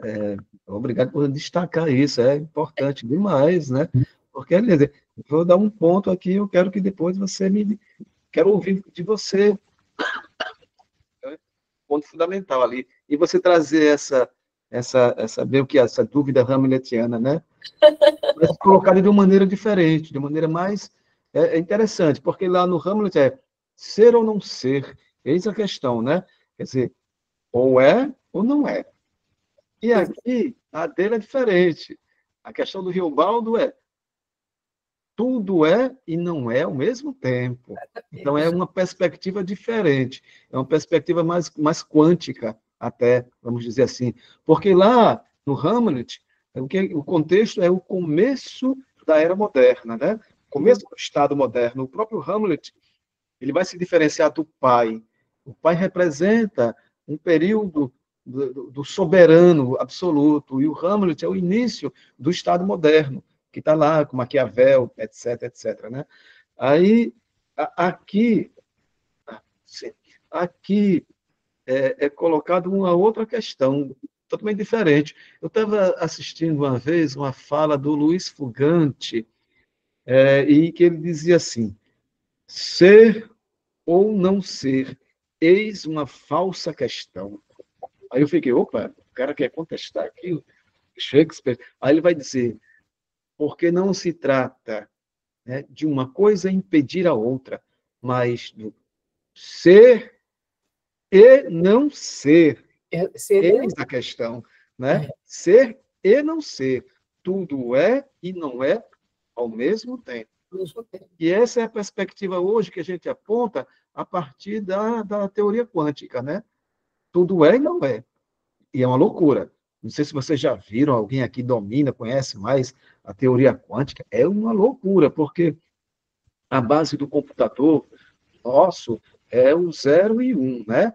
obrigado por destacar isso, é importante demais, né? Porque, quer dizer, vou dar um ponto aqui, eu quero que depois você quero ouvir de você, ponto fundamental ali, e você trazer essa meio que essa dúvida hamletiana, né? Mas colocada de uma maneira diferente, de uma maneira mais interessante, porque lá no Hamlet é ser ou não ser, eis a questão, né? Quer dizer, ou é ou não é. E aqui, a dele é diferente. A questão do Riobaldo é tudo é e não é ao mesmo tempo. Então, é uma perspectiva diferente. É uma perspectiva mais quântica, até, vamos dizer assim. Porque lá, no Hamlet, o contexto é o começo da era moderna, né? O começo do Estado moderno. O próprio Hamlet, ele vai se diferenciar do pai. O pai representa um período do soberano absoluto, e o Hamlet é o início do Estado moderno, que está lá com Maquiavel, etc, etc. Né? Aí, aqui é colocado uma outra questão totalmente diferente. Eu estava assistindo uma vez uma fala do Luiz Fugante, e que ele dizia assim: ser ou não ser, eis uma falsa questão. Aí eu fiquei, opa, o cara quer contestar aquilo, Shakespeare. Aí ele vai dizer, porque não se trata, né, de uma coisa impedir a outra, mas do ser e não ser. Eis a questão, né? Ser e não ser. Tudo é e não é ao mesmo tempo. E essa é a perspectiva hoje que a gente aponta a partir da teoria quântica, né? Tudo é e não é. E é uma loucura. Não sei se vocês já viram, alguém aqui domina, conhece mais a teoria quântica. É uma loucura, porque a base do computador nosso é o 0 e 1, né?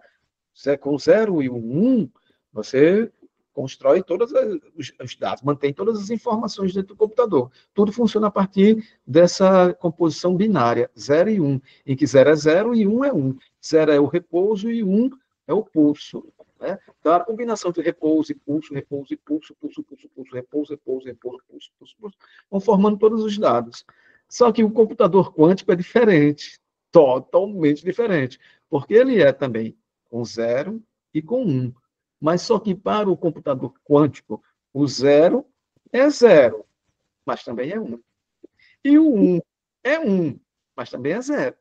Com o 0 e o 1, você constrói todos os dados, mantém todas as informações dentro do computador. Tudo funciona a partir dessa composição binária, 0 e 1, em que 0 é 0 e 1 é 1. 0 é o repouso e 1 é o pulso. Né? Então, a combinação de repouso e pulso, repouso e pulso, pulso, pulso, pulso, repouso, repouso, repouso, pulso, pulso, pulso, vão formando todos os dados. Só que o computador quântico é diferente, totalmente diferente, porque ele é também com 0 e com 1. Mas só que para o computador quântico, o 0 é 0, mas também é 1. E o 1 é 1, mas também é 0.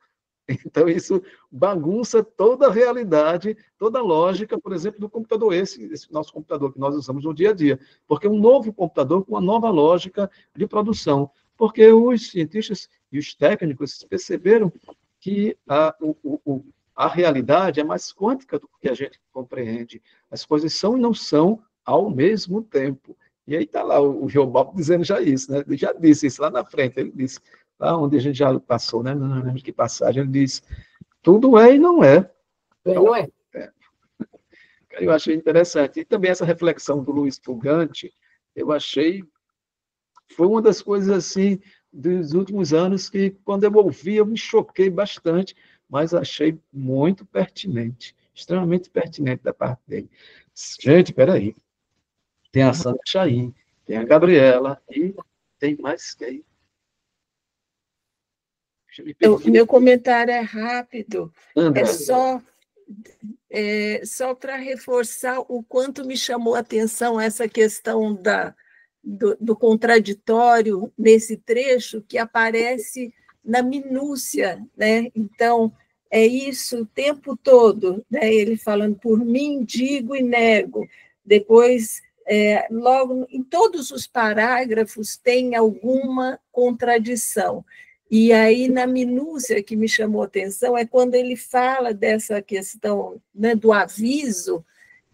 Então, isso bagunça toda a realidade, toda a lógica, por exemplo, do computador, esse nosso computador que nós usamos no dia a dia. Porque é um novo computador com uma nova lógica de produção. Porque os cientistas e os técnicos perceberam que a realidade é mais quântica do que a gente compreende. As coisas são e não são ao mesmo tempo. E aí está lá o Geobob dizendo já isso, né? Ele já disse isso lá na frente, ele disse, lá onde a gente já passou, né? Não lembro que passagem, ele disse, tudo é e não é. Então, não é. Eu achei interessante. E também essa reflexão do Luiz Fugante, eu achei, foi uma das coisas assim, dos últimos anos, que quando eu ouvi, eu me choquei bastante, mas achei muito pertinente, extremamente pertinente da parte dele. Gente, peraí, tem a Sandra Chaim, tem a Gabriela e tem mais quem? Meu comentário é rápido, André. Só para reforçar o quanto me chamou a atenção essa questão do contraditório nesse trecho que aparece na minúcia, né? Então, é isso o tempo todo, né? Ele falando, por mim digo e nego. Depois, logo, em todos os parágrafos tem alguma contradição. E aí, na minúcia que me chamou a atenção, é quando ele fala dessa questão, né, do aviso,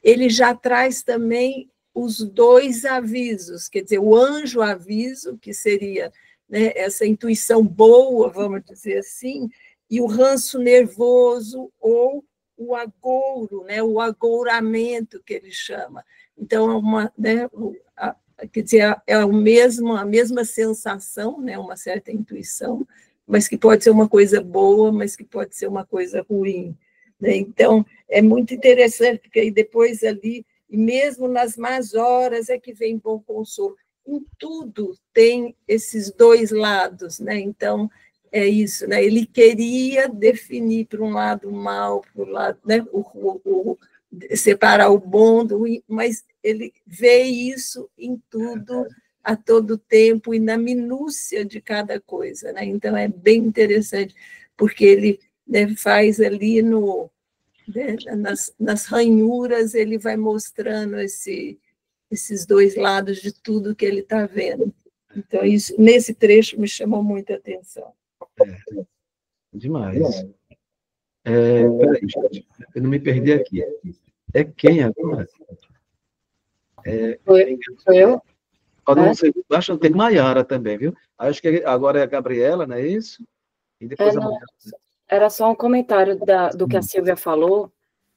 ele já traz também os dois avisos, quer dizer, o anjo aviso, que seria, né, essa intuição boa, vamos dizer assim, e o ranço nervoso ou o agouro, né, o agouramento que ele chama. Então, quer dizer, é a mesma sensação, né, uma certa intuição, mas que pode ser uma coisa boa, mas que pode ser uma coisa ruim. Né? Então, é muito interessante, porque aí depois ali, e mesmo nas más horas é que vem bom consolo. Em tudo tem esses dois lados, né? Então, é isso, né? Ele queria definir para um lado o mal, para o lado, né? Separar o bom do ruim, mas ele vê isso em tudo, a todo tempo, e na minúcia de cada coisa. Né? Então, é bem interessante, porque ele, né, faz ali nas ranhuras, ele vai mostrando esses dois lados de tudo que ele está vendo. Então, isso, nesse trecho me chamou muita atenção. Demais. Peraí, gente, eu não me perdi aqui. É quem agora? Sou eu? Não sei, acho que tem Maiara também, viu? Acho que agora é a Gabriela, não é isso? E depois não, era só um comentário do que a Silvia falou,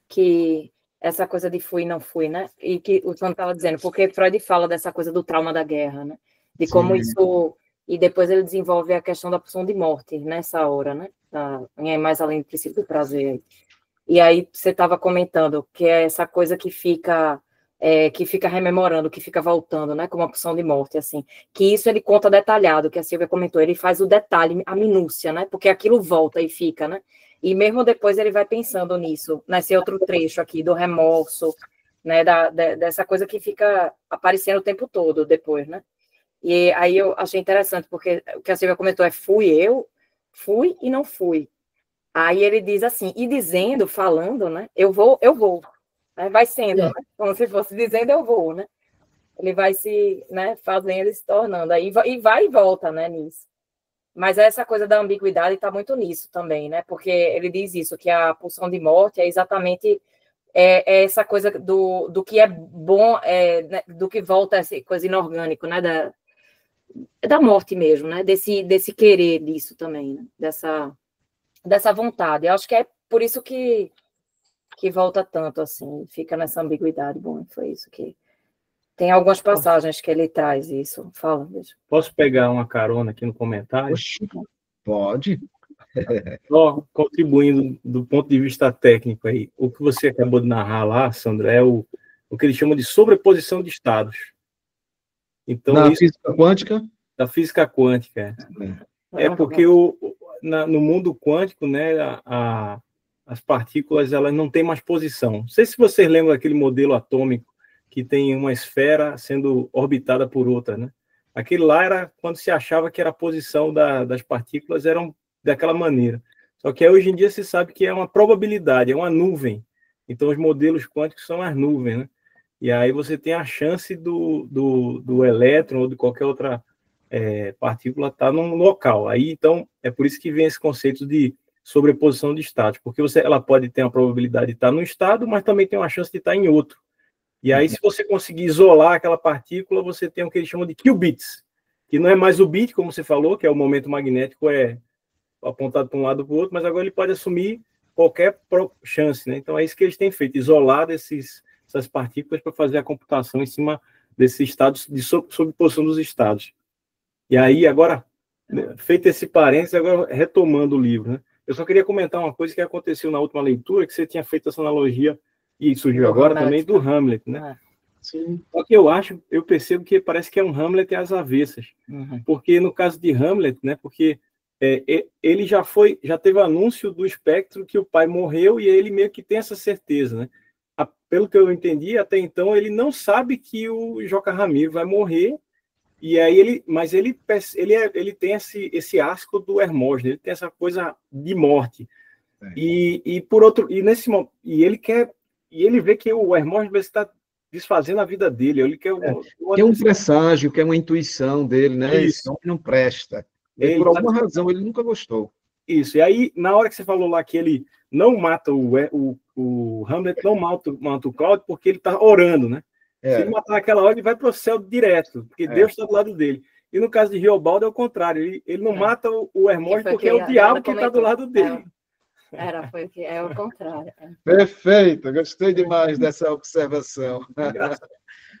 que essa coisa de fui e não fui, né? E que o Tom estava dizendo, porque Freud fala dessa coisa do trauma da guerra, né? De como isso... E depois ele desenvolve a questão da pulsão de morte nessa hora, né? É mais além do princípio do prazer. E aí você estava comentando que é essa coisa que fica que fica rememorando, que fica voltando, né, como uma pulsão de morte, assim, que isso ele conta detalhado, que a Silvia comentou, ele faz o detalhe, a minúcia, né, porque aquilo volta e fica, né, e mesmo depois ele vai pensando nisso, nesse outro trecho aqui, do remorso, né, dessa coisa que fica aparecendo o tempo todo depois, né, e aí eu achei interessante, porque o que a Silvia comentou é, fui e não fui, aí ele diz assim, e dizendo, falando, né, eu vou, vai sendo, né? Como se fosse dizendo eu vou, né? Ele vai se, né, fazendo e se tornando, aí e vai e volta, né, nisso. Mas essa coisa da ambiguidade está muito nisso também, né? Porque ele diz isso, que a pulsão de morte é exatamente essa coisa do que é bom, né, do que volta essa coisa inorgânico, né? Da morte mesmo, né? Desse querer disso também, né? Dessa vontade. Eu acho que é por isso que volta tanto, assim, fica nessa ambiguidade. Bom, foi isso que... Tem algumas passagens que ele traz isso. Fala, veja. Posso pegar uma carona aqui no comentário? Oxi, pode. Só contribuindo do ponto de vista técnico aí, o que você acabou de narrar lá, Sandra, é o que eles chamam de sobreposição de estados. Então, Na física quântica? Da física quântica. É porque no mundo quântico, né, as partículas elas não têm mais posição. Não sei se vocês lembram daquele modelo atômico que tem uma esfera sendo orbitada por outra, né? Aquele lá era quando se achava que era a posição das partículas eram daquela maneira. Só que hoje em dia se sabe que é uma probabilidade, é uma nuvem. Então os modelos quânticos são as nuvens, né? E aí você tem a chance do elétron ou de qualquer outra partícula estar num local. Aí então é por isso que vem esse conceito de sobreposição de estados, porque ela pode ter a probabilidade de estar num estado, mas também tem uma chance de estar em outro. E aí, se você conseguir isolar aquela partícula, você tem o que eles chamam de qubits, que não é mais o bit, como você falou, que é o momento magnético apontado para um lado ou para o outro, mas agora ele pode assumir qualquer chance, né? Então é isso que eles têm feito, isolar essas partículas para fazer a computação em cima desses estados, de sobreposição dos estados. E aí, agora, feito esse parênteses, agora retomando o livro, né? Eu só queria comentar uma coisa que aconteceu na última leitura, que você tinha feito essa analogia, e surgiu agora também, do Hamlet, né? Sim. Só que eu percebo que parece que é um Hamlet às avessas. Porque no caso de Hamlet, né? Porque ele já teve anúncio do espectro que o pai morreu e ele meio que tem essa certeza, né? Pelo que eu entendi, até então, ele não sabe que o Joca Ramiro vai morrer. E aí mas ele tem esse asco do Hermógenes, ele tem essa coisa de morte. E por outro, e ele vê que o Hermógenes está desfazendo a vida dele. Ele quer um presságio, quer uma intuição dele, né? Esse homem não presta. Por alguma razão ele nunca gostou. Isso. E aí, na hora que você falou lá que ele não mata o Hamlet, não mata o Cláudio, porque ele está orando, né? Se ele matar naquela hora, ele vai para o céu direto, porque Deus está do lado dele. E no caso de Riobaldo é o contrário, ele não mata o Hermógenes porque é o diabo que está do lado dele. É o contrário. Perfeito, gostei demais dessa observação.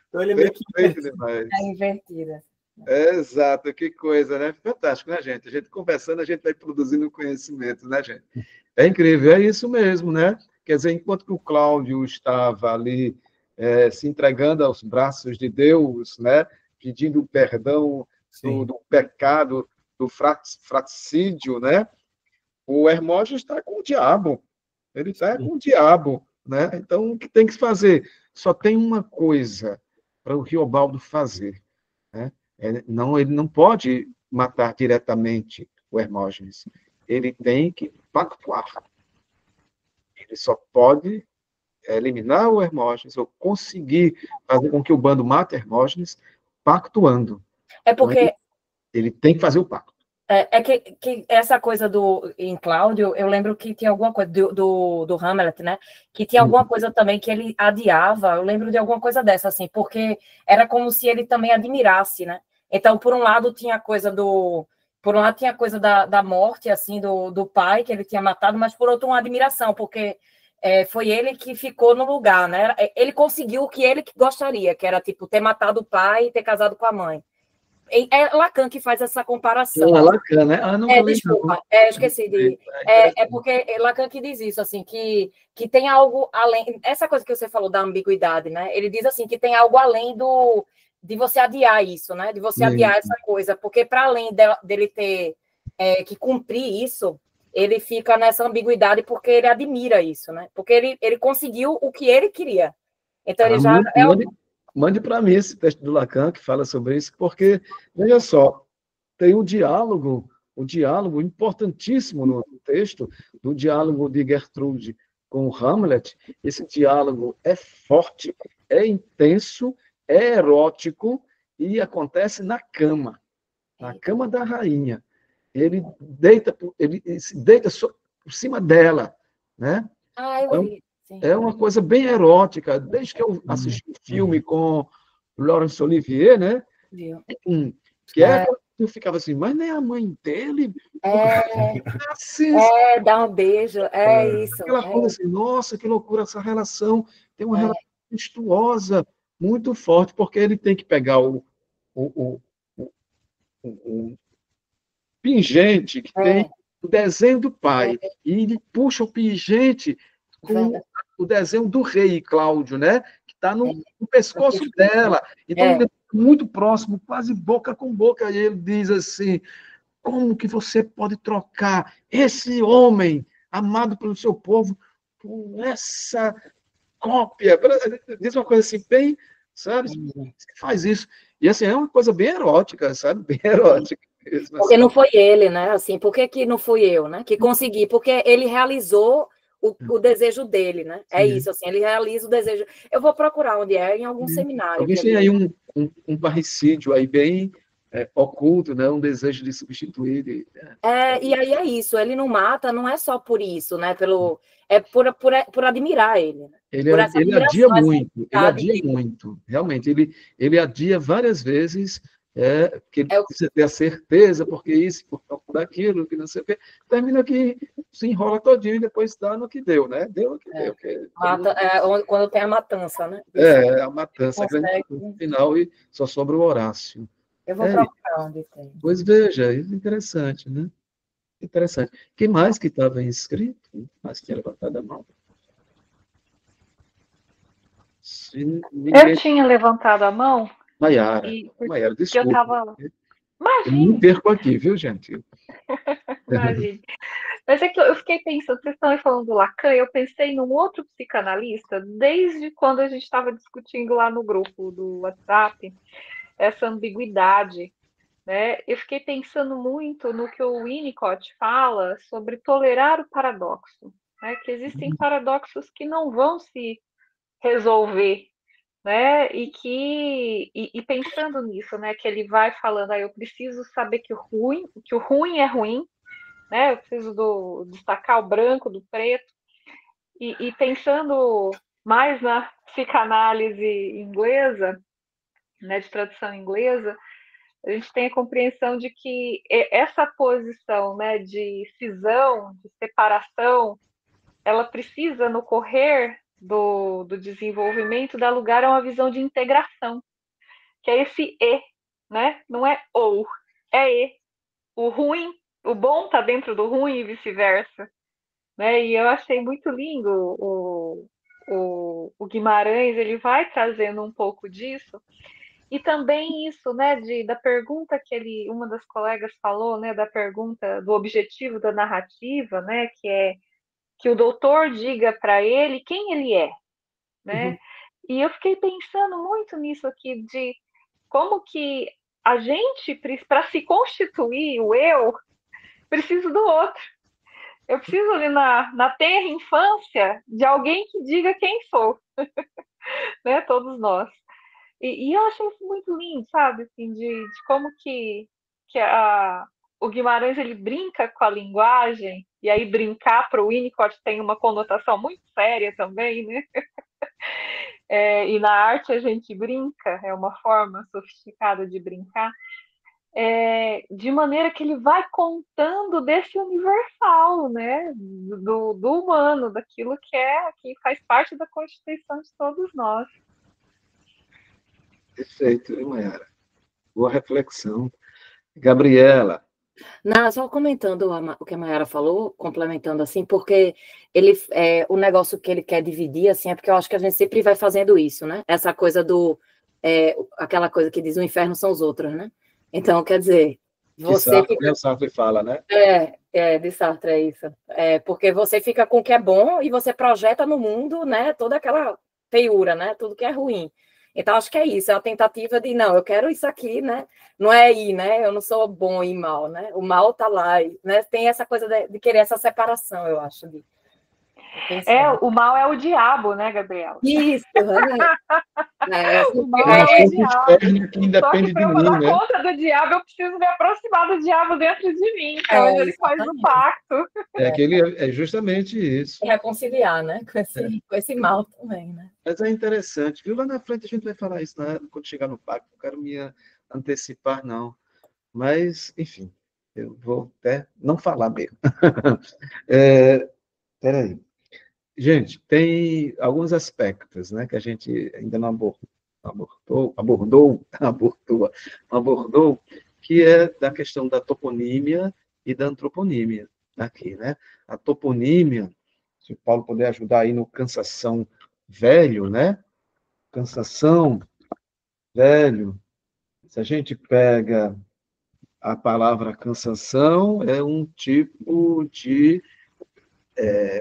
Então ele é meio que demais. É invertida. Exato, que coisa, né? Fantástico, né, gente? A gente conversando, a gente vai produzindo conhecimento, né, gente? É incrível, é isso mesmo, né? Quer dizer, enquanto que o Cláudio estava ali se entregando aos braços de Deus, né? Pedindo perdão do pecado, do fratricídio, né? O Hermógenes está com o diabo. Ele está com o diabo, né? Então, o que tem que fazer? Só tem uma coisa para o Riobaldo fazer, né? Ele não pode matar diretamente o Hermógenes. Ele tem que pactuar. Ele só pode eliminar o Hermógenes ou conseguir fazer com que o bando mate Hermógenes pactuando. É porque... Então, ele tem que fazer o pacto. Que essa coisa em Cláudio, eu lembro que tinha alguma coisa do Hamlet, né? Que tinha alguma coisa também que ele adiava, eu lembro de alguma coisa dessa, assim, porque era como se ele também admirasse, né? Então, por um lado, tinha a coisa da morte, assim, do pai, que ele tinha matado, mas por outro, uma admiração, porque foi ele que ficou no lugar, né? Ele conseguiu o que ele gostaria, que era, tipo, ter matado o pai e ter casado com a mãe. É Lacan que faz essa comparação. Não, é Lacan, né? Ah, nunca li, Desculpa, não. eu esqueci de. É porque Lacan que diz isso, assim, que tem algo além. Essa coisa que você falou da ambiguidade, né? Ele diz assim que tem algo além de você adiar isso, né? De você adiar essa coisa, porque para além dele ter que cumprir isso, ele fica nessa ambiguidade porque ele admira isso, né? Porque ele conseguiu o que ele queria. Então ele já Mande para mim esse texto do Lacan que fala sobre isso, porque, veja só, tem um diálogo importantíssimo no texto, do diálogo de Gertrude com Hamlet. Esse diálogo é forte, é intenso, é erótico e acontece na cama da rainha. Ele se deita por cima dela, né? Eu vi. É uma coisa bem erótica. Desde que eu assisti o filme com Laurence Olivier, né? Que eu ficava assim, mas nem a mãe dele. Dá um beijo, isso. Aquela coisa assim, nossa, que loucura essa relação. Tem uma relação incestuosa muito forte, porque ele tem que pegar o pingente que tem o desenho do pai, e ele puxa o pingente com o desenho do rei Cláudio, né? Que está no pescoço dela. Então, ele é muito próximo, quase boca com boca, e ele diz assim, como que você pode trocar esse homem amado pelo seu povo por essa cópia? Diz uma coisa assim, bem, sabe? Você faz isso. E assim, é uma coisa bem erótica, sabe? Bem erótica. Porque não foi ele, né? Assim, por que não fui eu, né? Que consegui, porque ele realizou o desejo dele, né? É isso, assim, ele realiza o desejo. Eu vou procurar onde em algum seminário. Talvez tenha aí um parricídio aí bem oculto, né? Um desejo de substituir. E aí é isso, ele não mata, não é só por isso, né? Por admirar ele. Né? Ele adia muito, realmente. Ele adia várias vezes, porque ele precisa ter a certeza, porque isso, por causa daquilo, que não sei o quê. Termina que se enrola todinho e depois dá no que deu, né? Deu no que deu. Quando tem a matança, né? A matança, no final, e só sobra o Horácio. Eu vou procurar onde tem. Pois veja, interessante, né? Interessante. Quem mais que estava inscrito? Mais que tinha levantado a mão? Eu tinha levantado a mão. Maiara, desculpa. Eu me perco aqui, viu, gente? Imagine. Mas é que eu fiquei pensando, vocês estão aí falando do Lacan, eu pensei num outro psicanalista, desde quando a gente estava discutindo lá no grupo do WhatsApp, essa ambiguidade, né? Eu fiquei pensando muito no que o Winnicott fala sobre tolerar o paradoxo, né? Que existem paradoxos que não vão se resolver, né? E pensando nisso, né? Que ele vai falando, eu preciso saber que o ruim é ruim, né? Eu preciso destacar o branco do preto, e pensando mais na psicanálise inglesa, né? De tradução inglesa, a gente tem a compreensão de que essa posição, né, de cisão, de separação, ela precisa, no correr do desenvolvimento, dar lugar a uma visão de integração, que é esse e, né? Não é ou, é e. O ruim, o bom está dentro do ruim e vice-versa, né? E eu achei muito lindo o Guimarães, ele vai trazendo um pouco disso. E também isso, né, da pergunta que uma das colegas falou, né, da pergunta do objetivo da narrativa, né, que é que o doutor diga para ele quem ele é, né? E eu fiquei pensando muito nisso aqui, de como que a gente, para se constituir o eu, preciso do outro. Eu preciso ali na tenra infância de alguém que diga quem sou, né, todos nós. E eu achei isso muito lindo, sabe? Assim, de como que o Guimarães ele brinca com a linguagem, e aí brincar para o Winnicott tem uma conotação muito séria também, né? E na arte a gente brinca, é uma forma sofisticada de brincar, de maneira que ele vai contando desse universal, né? Do humano, daquilo que faz parte da constituição de todos nós. Perfeito, hein, Mayara? Boa reflexão. Gabriela. Não, só comentando o que a Mayara falou, complementando assim, porque ele, o negócio que ele quer dividir, assim, é porque eu acho que a gente sempre vai fazendo isso, né? Essa coisa aquela coisa que diz o inferno são os outros, né? Então, quer dizer, você fica... O Sartre fala, né? De Sartre, é isso. Porque você fica com o que é bom e você projeta no mundo, né, toda aquela feiura, né? Tudo que é ruim. Então, acho que é isso, é a tentativa de, não, eu quero isso aqui, né? Não é ir, né? Eu não sou bom e mal, né? O mal tá lá, né? Tem essa coisa de querer essa separação, eu acho. O mal é o diabo, né, Gabriela? Isso, o mal é o diabo. Que independe Só que para eu de dar mim, né? conta do diabo, eu preciso me aproximar do diabo dentro de mim. Então ele faz um pacto. É justamente isso. E reconciliar, né? Com esse mal também, né? Mas é interessante, viu? Lá na frente a gente vai falar isso, né? Quando chegar no pacto, não quero me antecipar, não. Mas, enfim, eu vou até não falar mesmo. Peraí. Gente, tem alguns aspectos, né, que a gente ainda não abordou, que é da questão da toponímia e da antroponímia aqui, né? A toponímia, se o Paulo puder ajudar aí no cansação velho, né? Cansação velho. Se a gente pega a palavra cansação, é um tipo de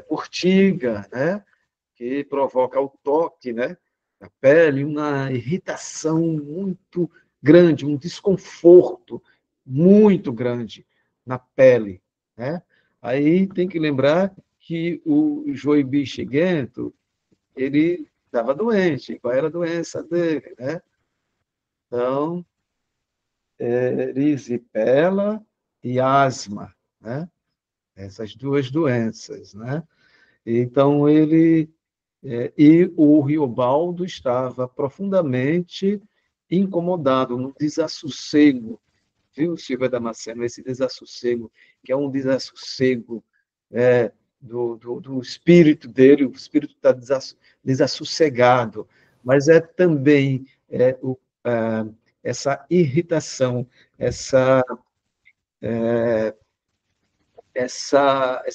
urtiga, né? Que provoca o toque, né? Da pele, uma irritação muito grande, um desconforto muito grande na pele, né? Aí tem que lembrar que o Joibi Shigento, ele estava doente. Qual era a doença dele, né? Então, erisipela e asma, né? Essas duas doenças, né? Então, e o Riobaldo estava profundamente incomodado, no desassossego, viu, Silvia Damasceno? Esse desassossego, que é um desassossego do espírito dele, o espírito está desassossegado, mas é também essa irritação, essa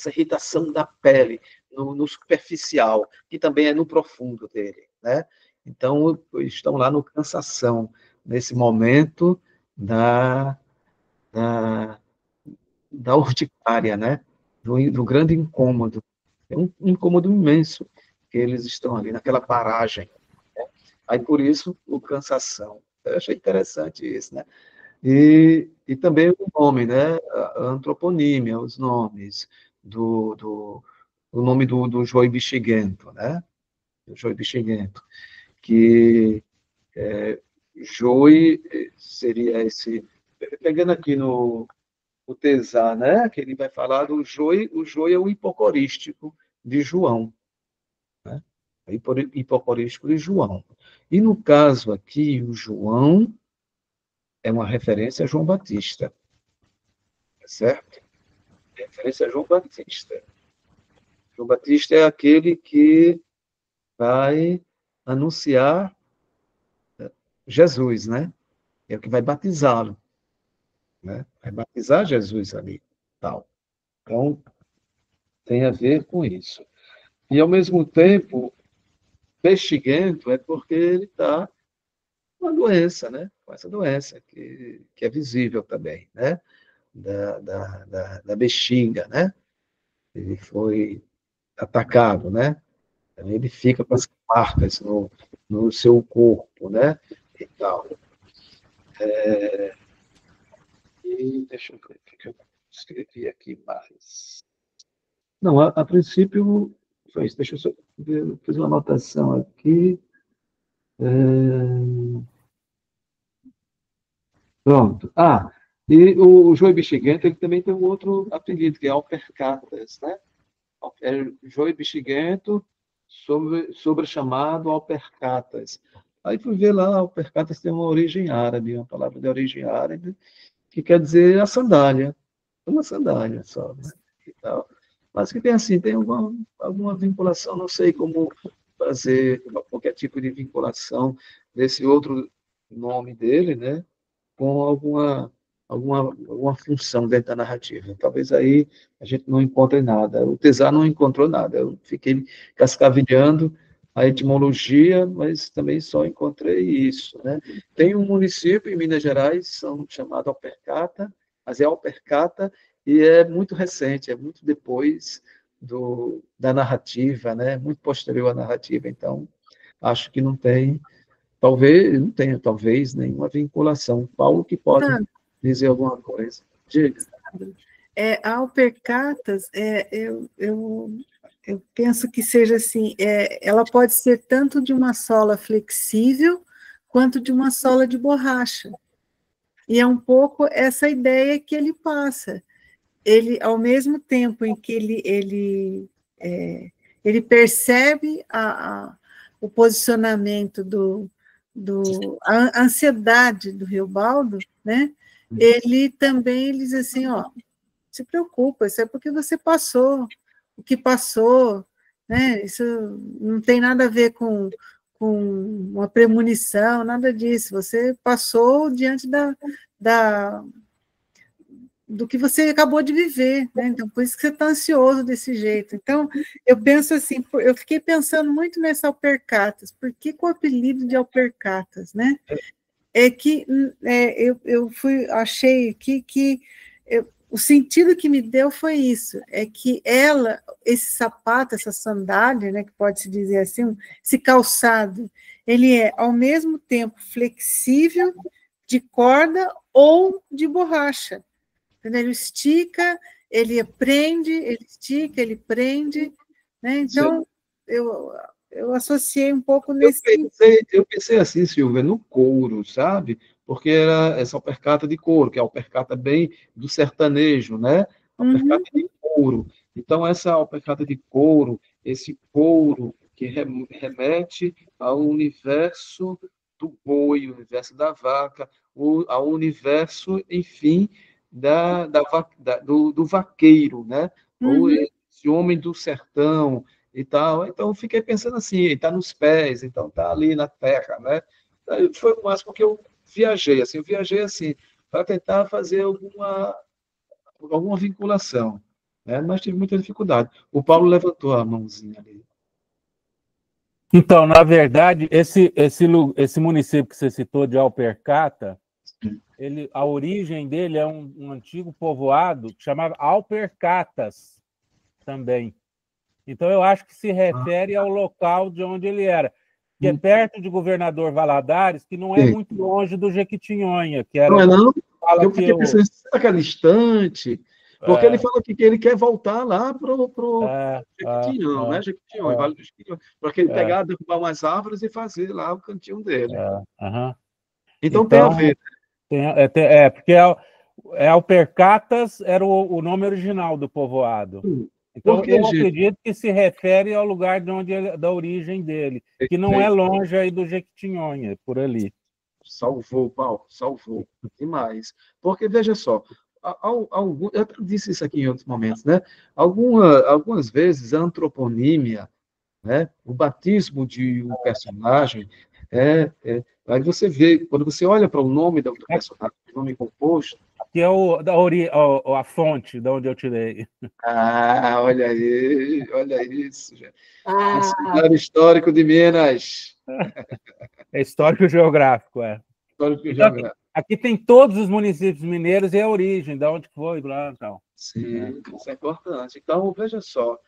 irritação da pele no superficial, que também é no profundo dele, né? Então, estão lá no cansação, nesse momento da urticária, né? Do grande incômodo. É um incômodo imenso que eles estão ali, naquela paragem. Né? Aí, por isso, o cansação. Eu achei interessante isso, né? E também o nome, né? A antroponímia, os nomes o nome do Joey Bichiguento, né? O Joey Bichiguento, que Joey seria esse... Pegando aqui no Tesar, né? Que ele vai falar do Joey, o Joey é o hipocorístico de João, né? Hipocorístico de João. E no caso aqui, o João é uma referência a João Batista, certo? Referência a João Batista. João Batista é aquele que vai anunciar Jesus, né? É o que vai batizá-lo, né? Vai batizar Jesus ali, tal. Então, tem a ver com isso. E, ao mesmo tempo, pexiguento é porque ele está com uma doença, né? Com essa doença, que é visível também, né? Da bexiga, né? Ele foi atacado, né? Ele fica com as marcas no seu corpo, né? E tal. E deixa eu ver o que eu escrevi aqui mais. Não, a princípio foi isso. Deixa eu só ver, eu fiz uma anotação aqui. Pronto. E o Joey Bichiguento, ele também tem um outro apelido, que é Alpercatas, né? Joey Bichiguento, sobrechamado Alpercatas. Aí fui ver lá, Alpercatas tem uma origem árabe, uma palavra de origem árabe, que quer dizer a sandália. Uma sandália só, né? E tal. Mas que tem assim, tem alguma vinculação, não sei como fazer qualquer tipo de vinculação desse outro nome dele, né? com alguma função dentro da narrativa. Talvez aí a gente não encontre nada. O Tesar não encontrou nada. Eu fiquei cascavilhando a etimologia, mas também só encontrei isso, né? Tem um município em Minas Gerais chamado Alpercata, mas é Alpercata e é muito recente, é muito depois da narrativa, né? Muito posterior à narrativa. Então, acho que não tem, talvez, não tenha, talvez, nenhuma vinculação. Paulo que pode dizer alguma coisa. Diga. Alpercatas, eu penso que seja assim, ela pode ser tanto de uma sola flexível, quanto de uma sola de borracha. E é um pouco essa ideia que ele passa. Ele, ao mesmo tempo em que ele percebe o posicionamento a ansiedade do Riobaldo, né? Ele também diz assim, se preocupa, isso é porque você passou o que passou, né? Isso não tem nada a ver com uma premonição, nada disso. Você passou diante do que você acabou de viver, né? Então, por isso que você está ansioso desse jeito. Então, eu penso assim, eu fiquei pensando muito nessa Alpercatas. Por que o apelido de Alpercatas, né? É que eu achei aqui que o sentido que me deu foi isso, é que esse sapato, essa sandália, né, que pode-se dizer assim, esse calçado, ele é, ao mesmo tempo, flexível, de corda ou de borracha. Ele estica, ele prende, ele estica, ele prende, né? Então, eu associei um pouco nesse... Eu pensei assim, Silvia, no couro, sabe? Porque era essa alpercata de couro, que é a alpercata bem do sertanejo, né? Alpercata de couro. Então, essa alpercata de couro, esse couro que remete ao universo do boi, o universo da vaca, ao universo, enfim, do vaqueiro, né? Ou esse homem do sertão e tal. Então, eu fiquei pensando assim, ele está nos pés, então está ali na terra, né? Foi o máximo que eu viajei assim, para tentar fazer alguma vinculação, né? Mas tive muita dificuldade. O Paulo levantou a mãozinha ali. Então, na verdade, esse município que você citou de Alpercata, a origem dele é um antigo povoado que chamava Alpercatas também. Então, eu acho que se refere ao local de onde ele era, que é perto de Governador Valadares, que não é muito longe do Jequitinhonha, que era... Não é não? Eu fiquei pensando, será que é distante? Porque ele fala que ele quer voltar lá para o Jequitinhonha, né? Jequitinhonha, Vale do Jequitinhonha, para ele pegar, derrubar umas árvores e fazer lá o cantinho dele. Então, tem a ver. Porque Alpercatas era o nome original do povoado. Então, eu acredito que se refere ao lugar da origem dele, que não é longe aí do Jequitinhonha, por ali. Salvou, Paulo, salvou. Demais. Porque, veja só, eu disse isso aqui em outros momentos, né? Algumas vezes a antroponímia, né? O batismo de um personagem, aí você vê, quando você olha para o nome do personagem, o nome composto, que é a fonte de onde eu tirei. Olha isso. Dicionário Histórico de Minas. É histórico geográfico, Histórico geográfico. Aqui tem todos os municípios mineiros e a origem, de onde foi, lá e tal. Sim, isso é importante. Então, veja só,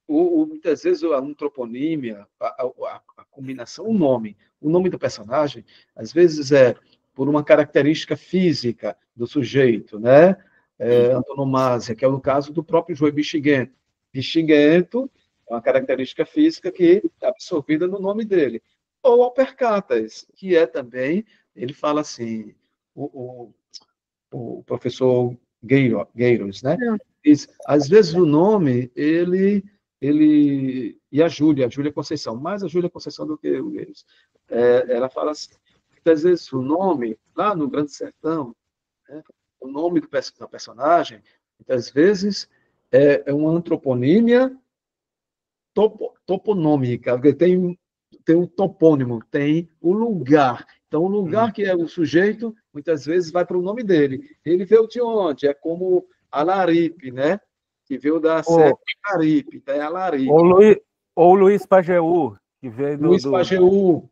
muitas vezes a antroponímia, a combinação, o nome do personagem, às vezes é por uma característica física do sujeito, né? Antonomásia, que é o caso do próprio Joey Bexiguento. Bexiguento é uma característica física que é absorvida no nome dele. Ou Alpercatas, que é também, ele fala assim, o professor Gueiros, né? Diz, às vezes o nome, ele e a Júlia Conceição, mais a Júlia Conceição do que o Gueiros, ela fala assim, muitas vezes o nome, lá no Grande Sertão, né, o nome do personagem, muitas vezes é uma antroponímia toponômica, porque tem um topônimo, tem o lugar Então, o lugar que é o sujeito, muitas vezes, vai para o nome dele. Ele veio de onde? É como Alaripe, né? Que veio da sede Alaripe, então é Alaripe. Ou Luiz Pajeú, que veio Luiz Pajeú, o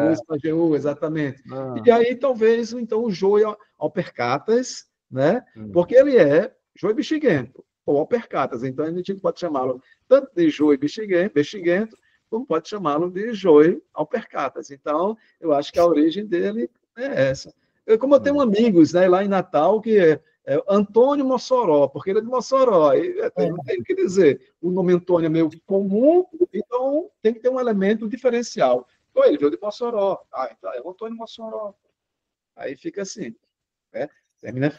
Luiz Pajeú, exatamente. E aí, talvez, então, o Joey Alpercatas, né? Porque ele é Joey Bexiguento, ou Alpercatas. Então, a gente pode chamá-lo tanto de Joey Bexiguento, como pode chamá-lo de Joey Alpercatas. Então, eu acho que a origem dele é essa. Como eu tenho amigos, né, lá em Natal, que é Antônio Mossoró, porque ele é de Mossoró, não tem o que dizer. O nome Antônio é meio comum, então tem que ter um elemento diferencial. Então, ele veio de Mossoró. Então é o Antônio Mossoró. Aí fica assim, né? Termina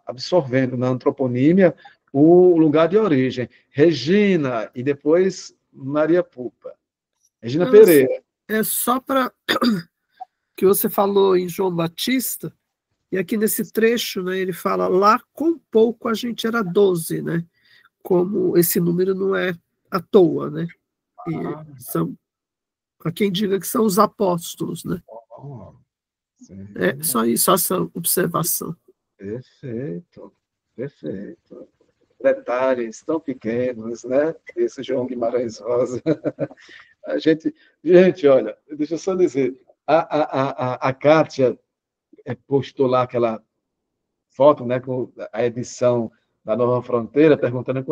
absorvendo na antroponímia o lugar de origem. Regina, e depois Maria Pupa. Regina Pereira. É só para que você falou em João Batista, e aqui nesse trecho, né, ele fala, lá com pouco a gente era 12, né? Como esse número não é à toa, né? E são, há quem diga que são os apóstolos, né? É só isso, essa observação. Perfeito, perfeito. Detalhes tão pequenos, né? Esse João Guimarães Rosa. Gente, olha, deixa eu só dizer, a Kátia postou lá aquela foto, né, com a edição da Nova Fronteira, perguntando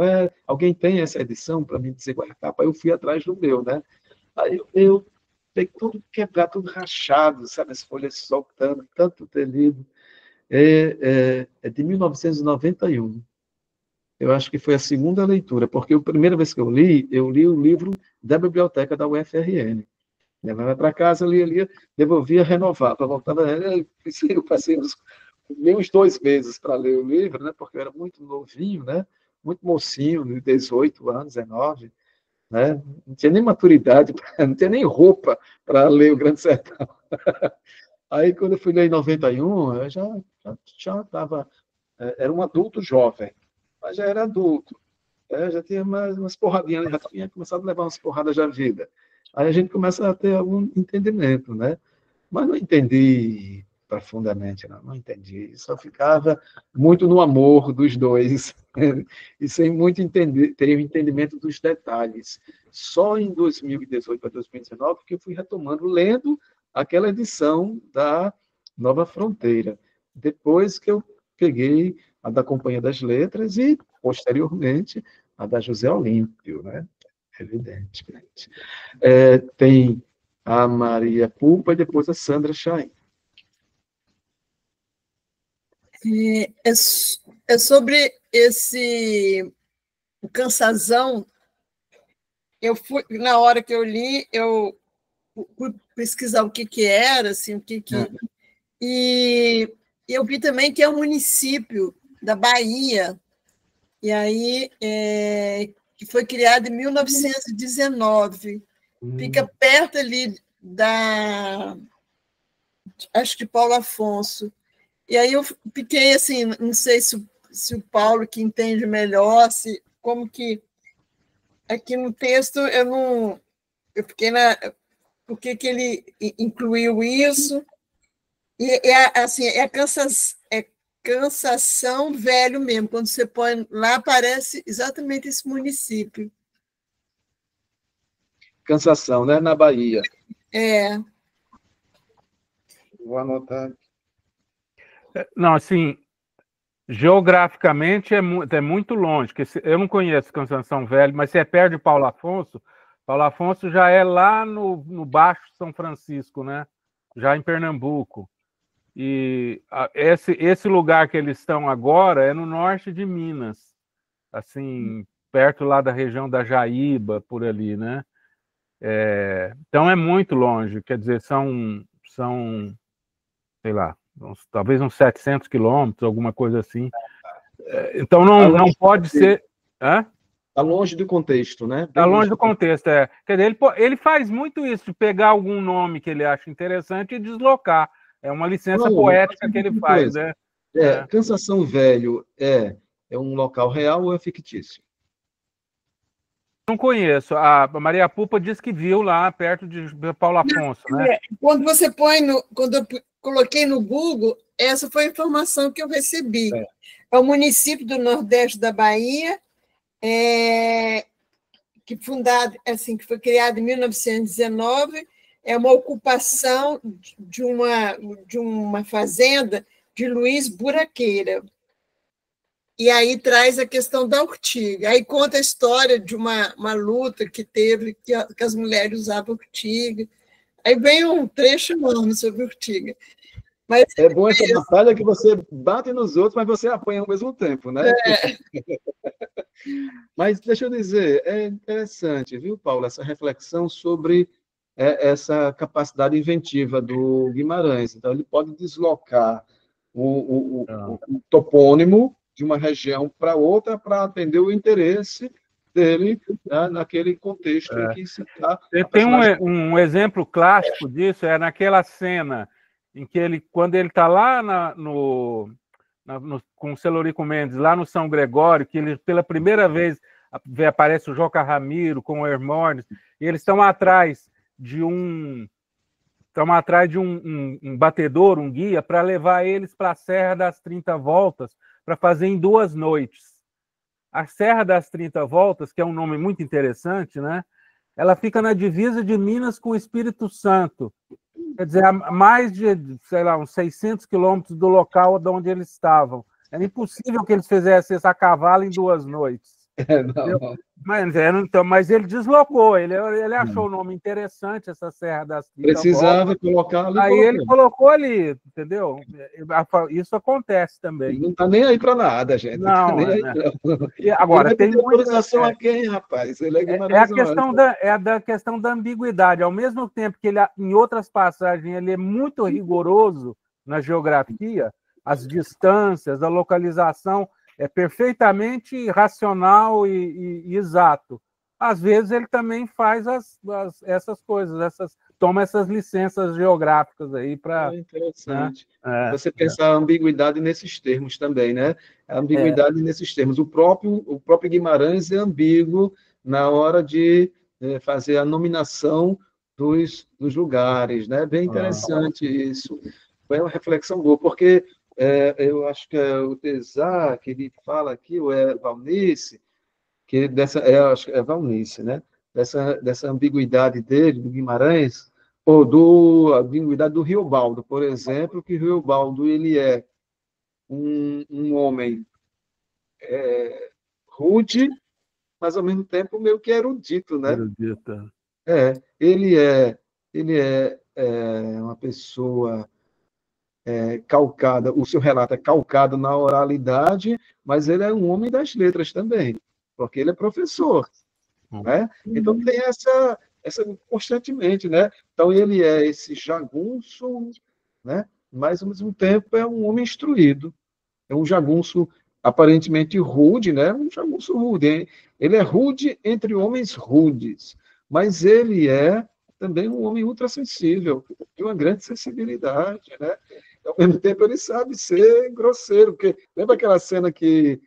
alguém tem essa edição para me dizer qual é a capa? Eu fui atrás do meu, né? Aí eu peguei tudo quebrado, tudo rachado, sabe, as folhas soltando, tanto ter lido. É de 1991. Eu acho que foi a segunda leitura, porque a primeira vez que eu li o livro da biblioteca da UFRN. Levava para casa, lia, devolvia, renovava, voltava. Eu passei uns 2 meses para ler o livro, né, porque eu era muito novinho, né, muito mocinho, de 18 anos, 19, né, não tinha nem maturidade, não tinha nem roupa para ler o Grande Sertão. Aí, quando eu fui ler em 91, eu já estava... Era um adulto jovem, mas já era adulto. Já tinha mais umas porradinhas, já tinha começado a levar umas porradas da vida. Aí a gente começa a ter algum entendimento, né? Mas não entendi profundamente, não entendi. Só ficava muito no amor dos dois e sem muito ter o entendimento dos detalhes. Só em 2018 para 2019 que eu fui retomando, lendo aquela edição da Nova Fronteira. Depois que eu peguei a da Companhia das Letras e, posteriormente, a da José Olímpio, né? Evidentemente. Tem a Maria Pupa e depois a Sandra Chaim. É sobre o Cansazão. Eu fui, na hora que eu li, eu fui pesquisar o que era, assim, e eu vi também que é um município da Bahia, e aí que foi criado em 1919, fica perto ali acho que Paulo Afonso. E aí eu fiquei assim, não sei se o Paulo que entende melhor, como que aqui no texto eu fiquei por que ele incluiu isso? E assim, Cansação Velho mesmo. Quando você põe lá, aparece exatamente esse município. Cansação, né? Na Bahia. Vou anotar. Não, assim, geograficamente é muito longe. Eu não conheço Cansação Velho, mas se é perto de Paulo Afonso, Paulo Afonso já é lá no Baixo São Francisco, né? Já em Pernambuco. E esse lugar que eles estão agora é no norte de Minas, assim, perto lá da região da Jaíba, por ali, né? Então é muito longe, quer dizer, são sei lá, talvez uns 700 quilômetros, alguma coisa assim. Então não pode ser... Está longe do contexto, né? Está longe do contexto, Quer dizer, ele faz muito isso, de pegar algum nome que ele acha interessante e deslocar. É uma licença poética que ele faz, né? Cansação Velho é um local real ou é fictício? Não conheço. A Maria Pupa disse que viu lá perto de Paulo Afonso, né? Quando você põe quando eu coloquei no Google, essa foi a informação que eu recebi. É um município do Nordeste da Bahia, que foi criado em 1919, é uma ocupação de uma fazenda de Luiz Buraqueira. E aí traz a questão da urtiga. Aí conta a história de uma luta que teve, que as mulheres usavam urtiga. Aí vem um trecho enorme sobre urtiga. Mas, é bom essa batalha que você bate nos outros, mas você apanha ao mesmo tempo, né? Mas deixa eu dizer, é interessante, viu, Paulo, essa reflexão sobre essa capacidade inventiva do Guimarães. Então, ele pode deslocar o topônimo de uma região para outra para atender o interesse dele, né, naquele contexto em que se está... Tem um exemplo clássico disso, é naquela cena em que quando ele está lá com o Celorico Mendes, lá no São Gregório, que ele, pela primeira vez, aparece o Joca Ramiro com o Hermógenes, e eles estão atrás de um batedor, um guia, para levar eles para a Serra das 30 Voltas, para fazer em 2 noites. A Serra das 30 Voltas, que é um nome muito interessante, né? Ela fica na divisa de Minas com o Espírito Santo. Quer dizer, a mais de, sei lá, uns 600 quilômetros do local de onde eles estavam. Era impossível que eles fizessem isso a cavalo em 2 noites. Não. Mas ele deslocou, ele achou o nome interessante, essa Serra das 30 Precisava Voltas. colocar ali. Aí ele colocou ali, entendeu? Isso acontece também. Não está nem aí para nada, gente. Não, nem aí, E agora, tem autorização a quem, rapaz? Ele é da questão da ambiguidade. Ao mesmo tempo que ele, em outras passagens, ele é muito rigoroso na geografia, as distâncias, a localização é perfeitamente racional e exato. Às vezes ele também faz essas coisas, toma essas licenças geográficas aí para... interessante. Né? Você pensar a ambiguidade nesses termos também, né? A ambiguidade nesses termos. O próprio Guimarães é ambíguo na hora de fazer a nominação dos lugares, né? Bem interessante isso. Foi uma reflexão boa, porque eu acho que é o Tesar, que ele fala aqui, ou é Valnice, que acho que é Valnice, né? Dessa ambiguidade dele, do Guimarães, ou a ambiguidade do Riobaldo, por exemplo, que Riobaldo ele é um homem rude, mas ao mesmo tempo meio que erudito, né? Erudito. Ele é uma pessoa calcada, o seu relato é calcado na oralidade, mas ele é um homem das letras também, porque ele é professor, né? Então tem essa constantemente, né? Então ele é esse jagunço, né? Mas ao mesmo tempo é um homem instruído, é um jagunço aparentemente rude, né? Um jagunço rude, hein? Ele é rude entre homens rudes, mas ele é também um homem ultrassensível, de uma grande sensibilidade, né? Ao mesmo tempo, ele sabe ser grosseiro, porque lembra aquela cena que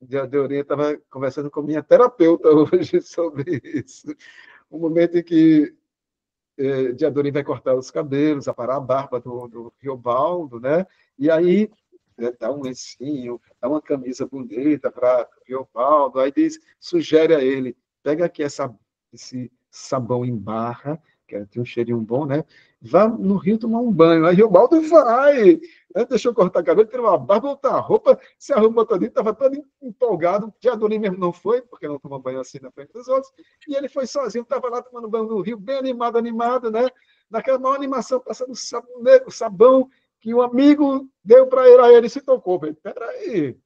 Deorinha estava conversando com minha terapeuta hoje sobre isso? O momento em que Deorinha vai cortar os cabelos, aparar a barba do Riobaldo, né? E aí dá um lencinho, dá uma camisa bonita para o Riobaldo, aí sugere a ele, pega aqui esse sabão em barra, que tem um cheirinho bom, né? Vá no rio tomar um banho. Aí o Baldo vai, né? Deixa eu cortar a cabelo, tirou a barba, botar a roupa, se arrumou todinho, estava todo empolgado. Diadorim mesmo não foi, porque não toma banho assim na frente dos outros, e ele foi sozinho, estava lá tomando banho no rio, bem animado, né? Naquela maior animação, passando sabão que um amigo deu para ele, aí ele se tocou. Peraí.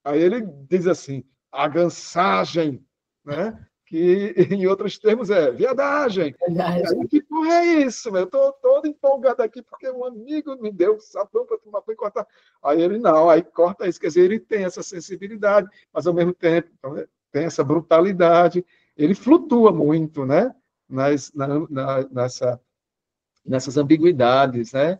Aí ele diz assim, a gansagem, né? Que em outros termos é viadagem. Que porra é isso, meu? Eu estou todo empolgado aqui porque um amigo me deu sabão para tomar banho e cortar. Aí ele não, aí corta isso. Quer dizer, ele tem essa sensibilidade, mas ao mesmo tempo tem essa brutalidade. Ele flutua muito, né? Nessas ambiguidades, né?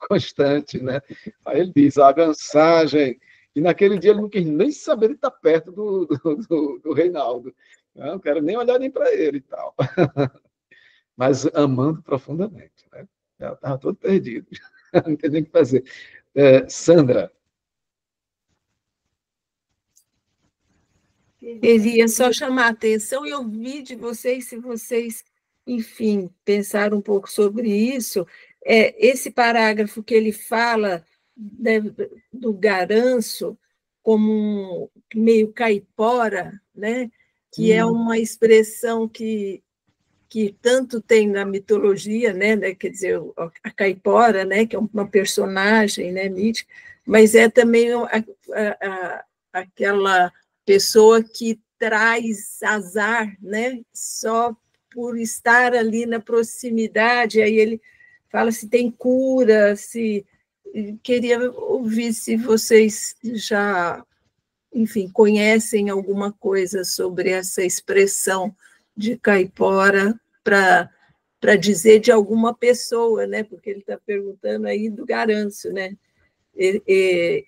Constante, né? Aí ele diz, a gansagem. E naquele dia ele não quis nem saber de estar perto do Reinaldo. Não quero nem olhar nem para ele e tal. Mas amando profundamente, né? Ela estava todo perdido, não tem nem o que fazer. Sandra. Queria só chamar a atenção e ouvir de vocês, se vocês, enfim, pensaram um pouco sobre isso. Esse parágrafo que ele fala, né, do garanço como meio caipora, né, que é uma expressão que tanto tem na mitologia, né, quer dizer, a caipora, né, que é uma personagem, né, mítica, mas é também aquela pessoa que traz azar, né, só por estar ali na proximidade. Aí ele fala se tem cura, se... Queria ouvir se vocês já, enfim, conhecem alguma coisa sobre essa expressão de caipora para dizer de alguma pessoa, né? Porque ele está perguntando aí do Garanço, né?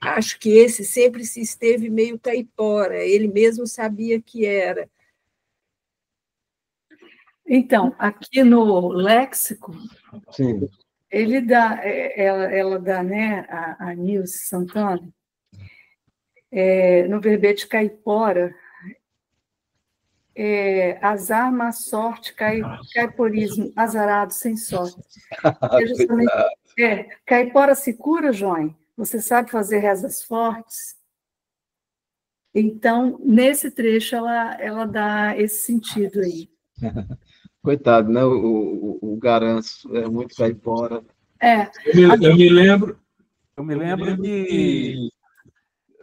Acho que esse sempre se esteve meio caipora, ele mesmo sabia que era. Então, aqui no léxico, Sim. ele dá, ela dá, né, a Nilce Santana, no verbete caipora, azar, má sorte, caiporismo, azarado, sem sorte. É justamente, caipora se cura, João? Você sabe fazer rezas fortes? Então, nesse trecho, ela dá esse sentido aí. Coitado, né? O Garanço é muito caipora. Eu me lembro que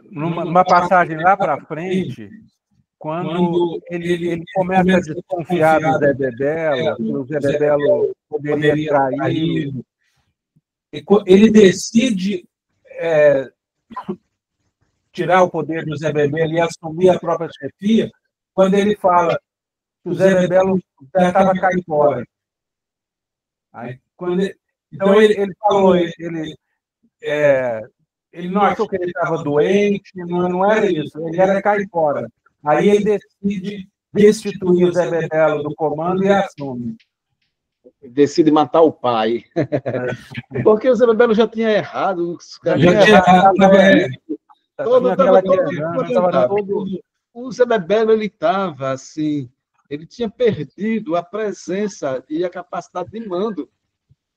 numa passagem lá para frente, quando ele começa a desconfiar do Zé Bebelo, que o Zé Bebelo poderia traí-lo, ele decide tirar o poder do Zé Bebelo e assumir a própria chefia, quando ele fala que o Zé Bebelo já estava caipora. Então ele falou, ele não achou que ele estava doente, não era isso, ele era caipora. Aí ele decide destituir o Zé Bebelo do comando e assume. Decide matar o pai. Porque o Zé Bebelo já tinha errado. O Zé Bebelo, ele estava assim, ele tinha perdido a presença e a capacidade de mando.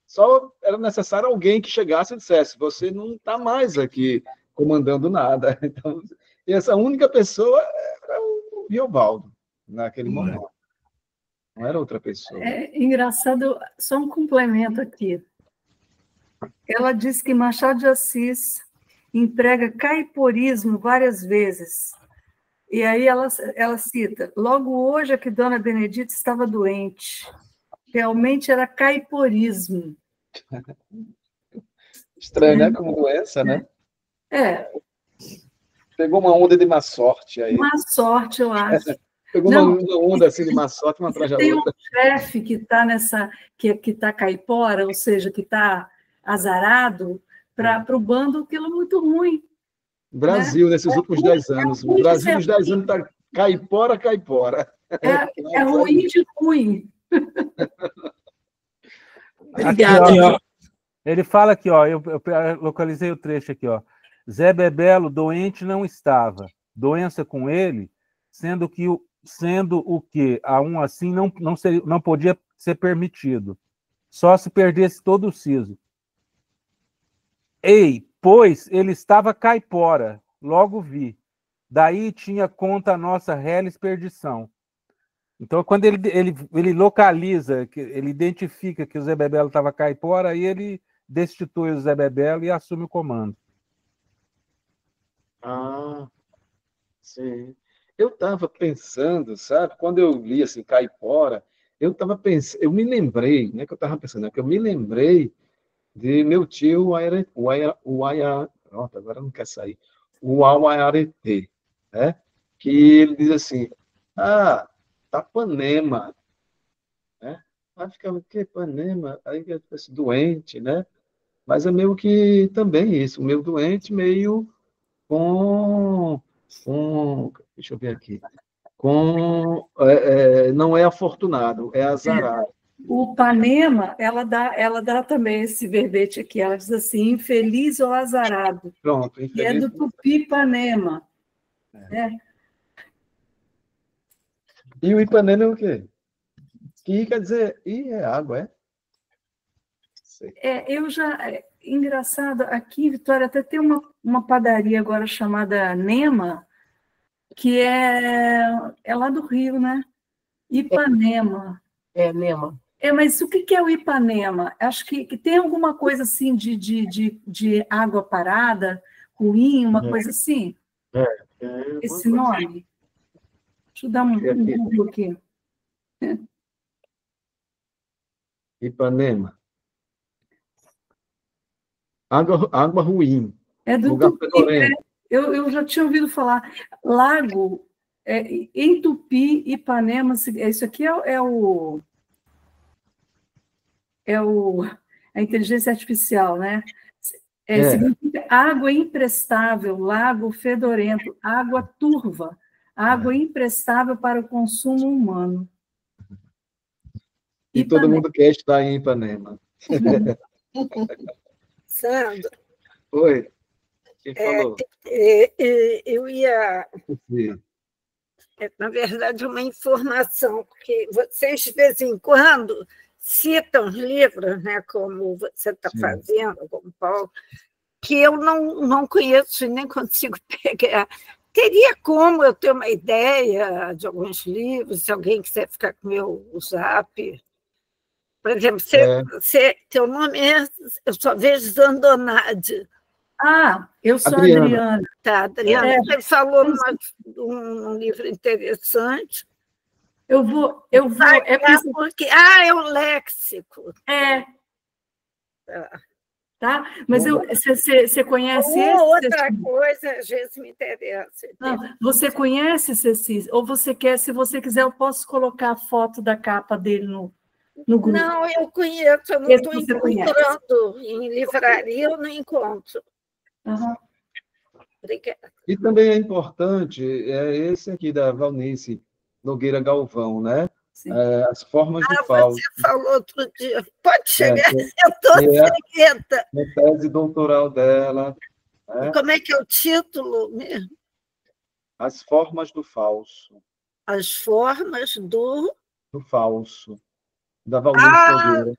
Só era necessário alguém que chegasse e dissesse: você não está mais aqui comandando nada. Então, e essa única pessoa era o Riobaldo, naquele momento. Não era outra pessoa. É engraçado, só um complemento aqui. Ela diz que Machado de Assis emprega caiporismo várias vezes. E aí ela cita: logo hoje é que Dona Benedita estava doente. Realmente era caiporismo. Estranho, né? Como doença, né? Pegou uma onda de má sorte aí. Má sorte, eu acho. Pegou uma onda assim de má sorte, uma atrás da outra. Tem um chefe que está que tá caipora, ou seja, que está azarado, para o bando, aquilo é muito ruim. Brasil, né? Nesses últimos 10 anos. O Brasil, nos 10 anos, está caipora. É ruim de ruim. Obrigada. Ele fala aqui, ó, eu localizei o trecho aqui, ó. Zé Bebelo doente não estava, doença com ele, sendo o que a um assim não podia ser permitido, só se perdesse todo o siso. Pois ele estava caipora, logo vi, daí tinha conta a nossa reles perdição. Então, quando ele localiza, ele identifica que o Zé Bebelo estava caipora, aí ele destitui o Zé Bebelo e assume o comando. Ah, sim. Eu estava pensando, sabe? Quando eu li assim, caipora, eu estava pensando, eu me lembrei, não é que eu estava pensando, é que eu me lembrei de meu tio, agora não quer sair, o Auaretê, né? Que ele diz assim: Tapanema, né? Aí ficava, o que Ipanema? Aí eu penso, doente, né? Mas é meio que também isso, meio doente, meio com deixa eu ver aqui, não é afortunado, é azarado. O Ipanema, ela dá também esse verbete aqui, ela diz assim, infeliz ou azarado. Pronto, infeliz. E é do Tupi-Ipanema. E o Ipanema é o quê? Que quer dizer, é água, é? Engraçado, aqui em Vitória até tem uma padaria agora chamada Nema, que é lá do Rio, né? Ipanema. Nema. Mas o que é o Ipanema? Acho que tem alguma coisa assim de água parada, ruim, uma coisa assim? Esse nome? Deixa eu dar um Google aqui. Ipanema. Água ruim. É do Tupi, eu já tinha ouvido falar. Lago, em Tupi, Ipanema, isso aqui a inteligência artificial, né? Significa água imprestável, lago fedorento, água turva, água imprestável para o consumo humano. E todo mundo quer estar em Ipanema. Sandro. Oi. Quem falou? Eu ia... na verdade, uma informação, porque vocês, de vez em quando, citam livros, né, como você está fazendo, como Paulo, que eu não conheço e nem consigo pegar. Teria como eu ter uma ideia de alguns livros, se alguém quiser ficar com o meu zap? Por exemplo, teu nome eu só vejo Zandonade. Eu sou Adriana. Tá, Adriana. Você falou um livro interessante. Eu vou. Porque é o léxico. Tá? Mas você conhece esse? Outra coisa, às vezes me interessa. Não, você conhece, Ceci? Ou você quer, se você quiser, eu posso colocar a foto da capa dele no grupo. Não, eu conheço, eu não estou encontrando. Em livraria eu não encontro. Obrigada. E também é importante, esse aqui da Valnice Nogueira Galvão, né? As formas do falso. Você falou outro dia. Pode chegar, eu estou seguida. A tese doutoral dela. E como é que é o título mesmo? As formas do falso. As formas do falso. Da Valnice Nogueira.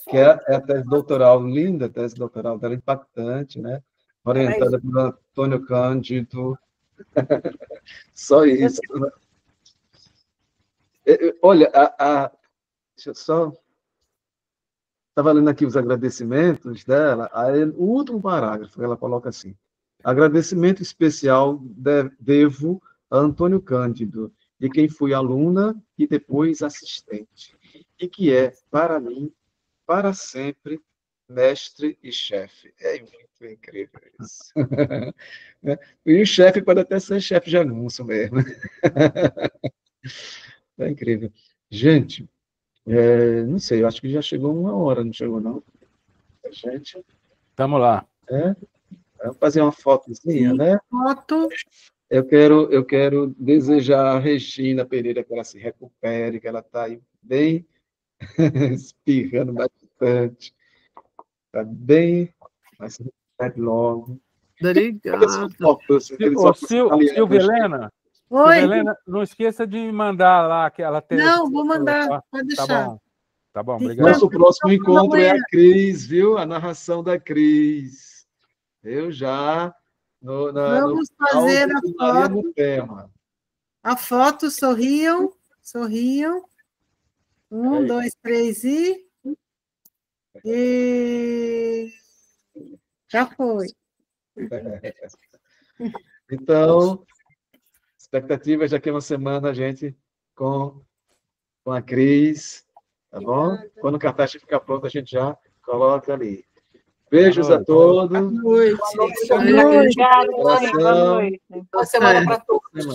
Que é a tese doutoral, linda tese doutoral dela, impactante, né? Orientada por Antônio Cândido. Só isso. Olha, deixa eu só... Estava lendo aqui os agradecimentos dela, aí, o último parágrafo, ela coloca assim: agradecimento especial devo a Antônio Cândido, de quem fui aluna e depois assistente, e que é, para mim, para sempre, mestre e chefe. É muito incrível isso. E o chefe pode até ser chefe de anúncio mesmo. É incrível. Gente, não sei, eu acho que já chegou 1 hora, não chegou, não? Gente. Estamos lá. Vamos fazer uma fotozinha, né? Foto. Eu quero desejar a Regina Pereira que ela se recupere, que ela está aí bem espirrando bastante. Está bem, mas se recupere logo. Obrigada. Silvia Helena. Oi. Helena, não esqueça de mandar lá aquela tese. Não, vou mandar, pode deixar. Tá bom, obrigado. Nosso próximo encontro é a Cris, viu? A narração da Cris. Eu já... Vamos fazer a foto. No tema. A foto, sorriam. 1, 2, 3 e... Já foi. Então, expectativa já que é uma semana a gente com a Cris, tá bom? Quando o cartaz ficar pronto, a gente já coloca ali. Beijos a todos. Boa noite. Boa noite. Boa noite. Boa semana para todos.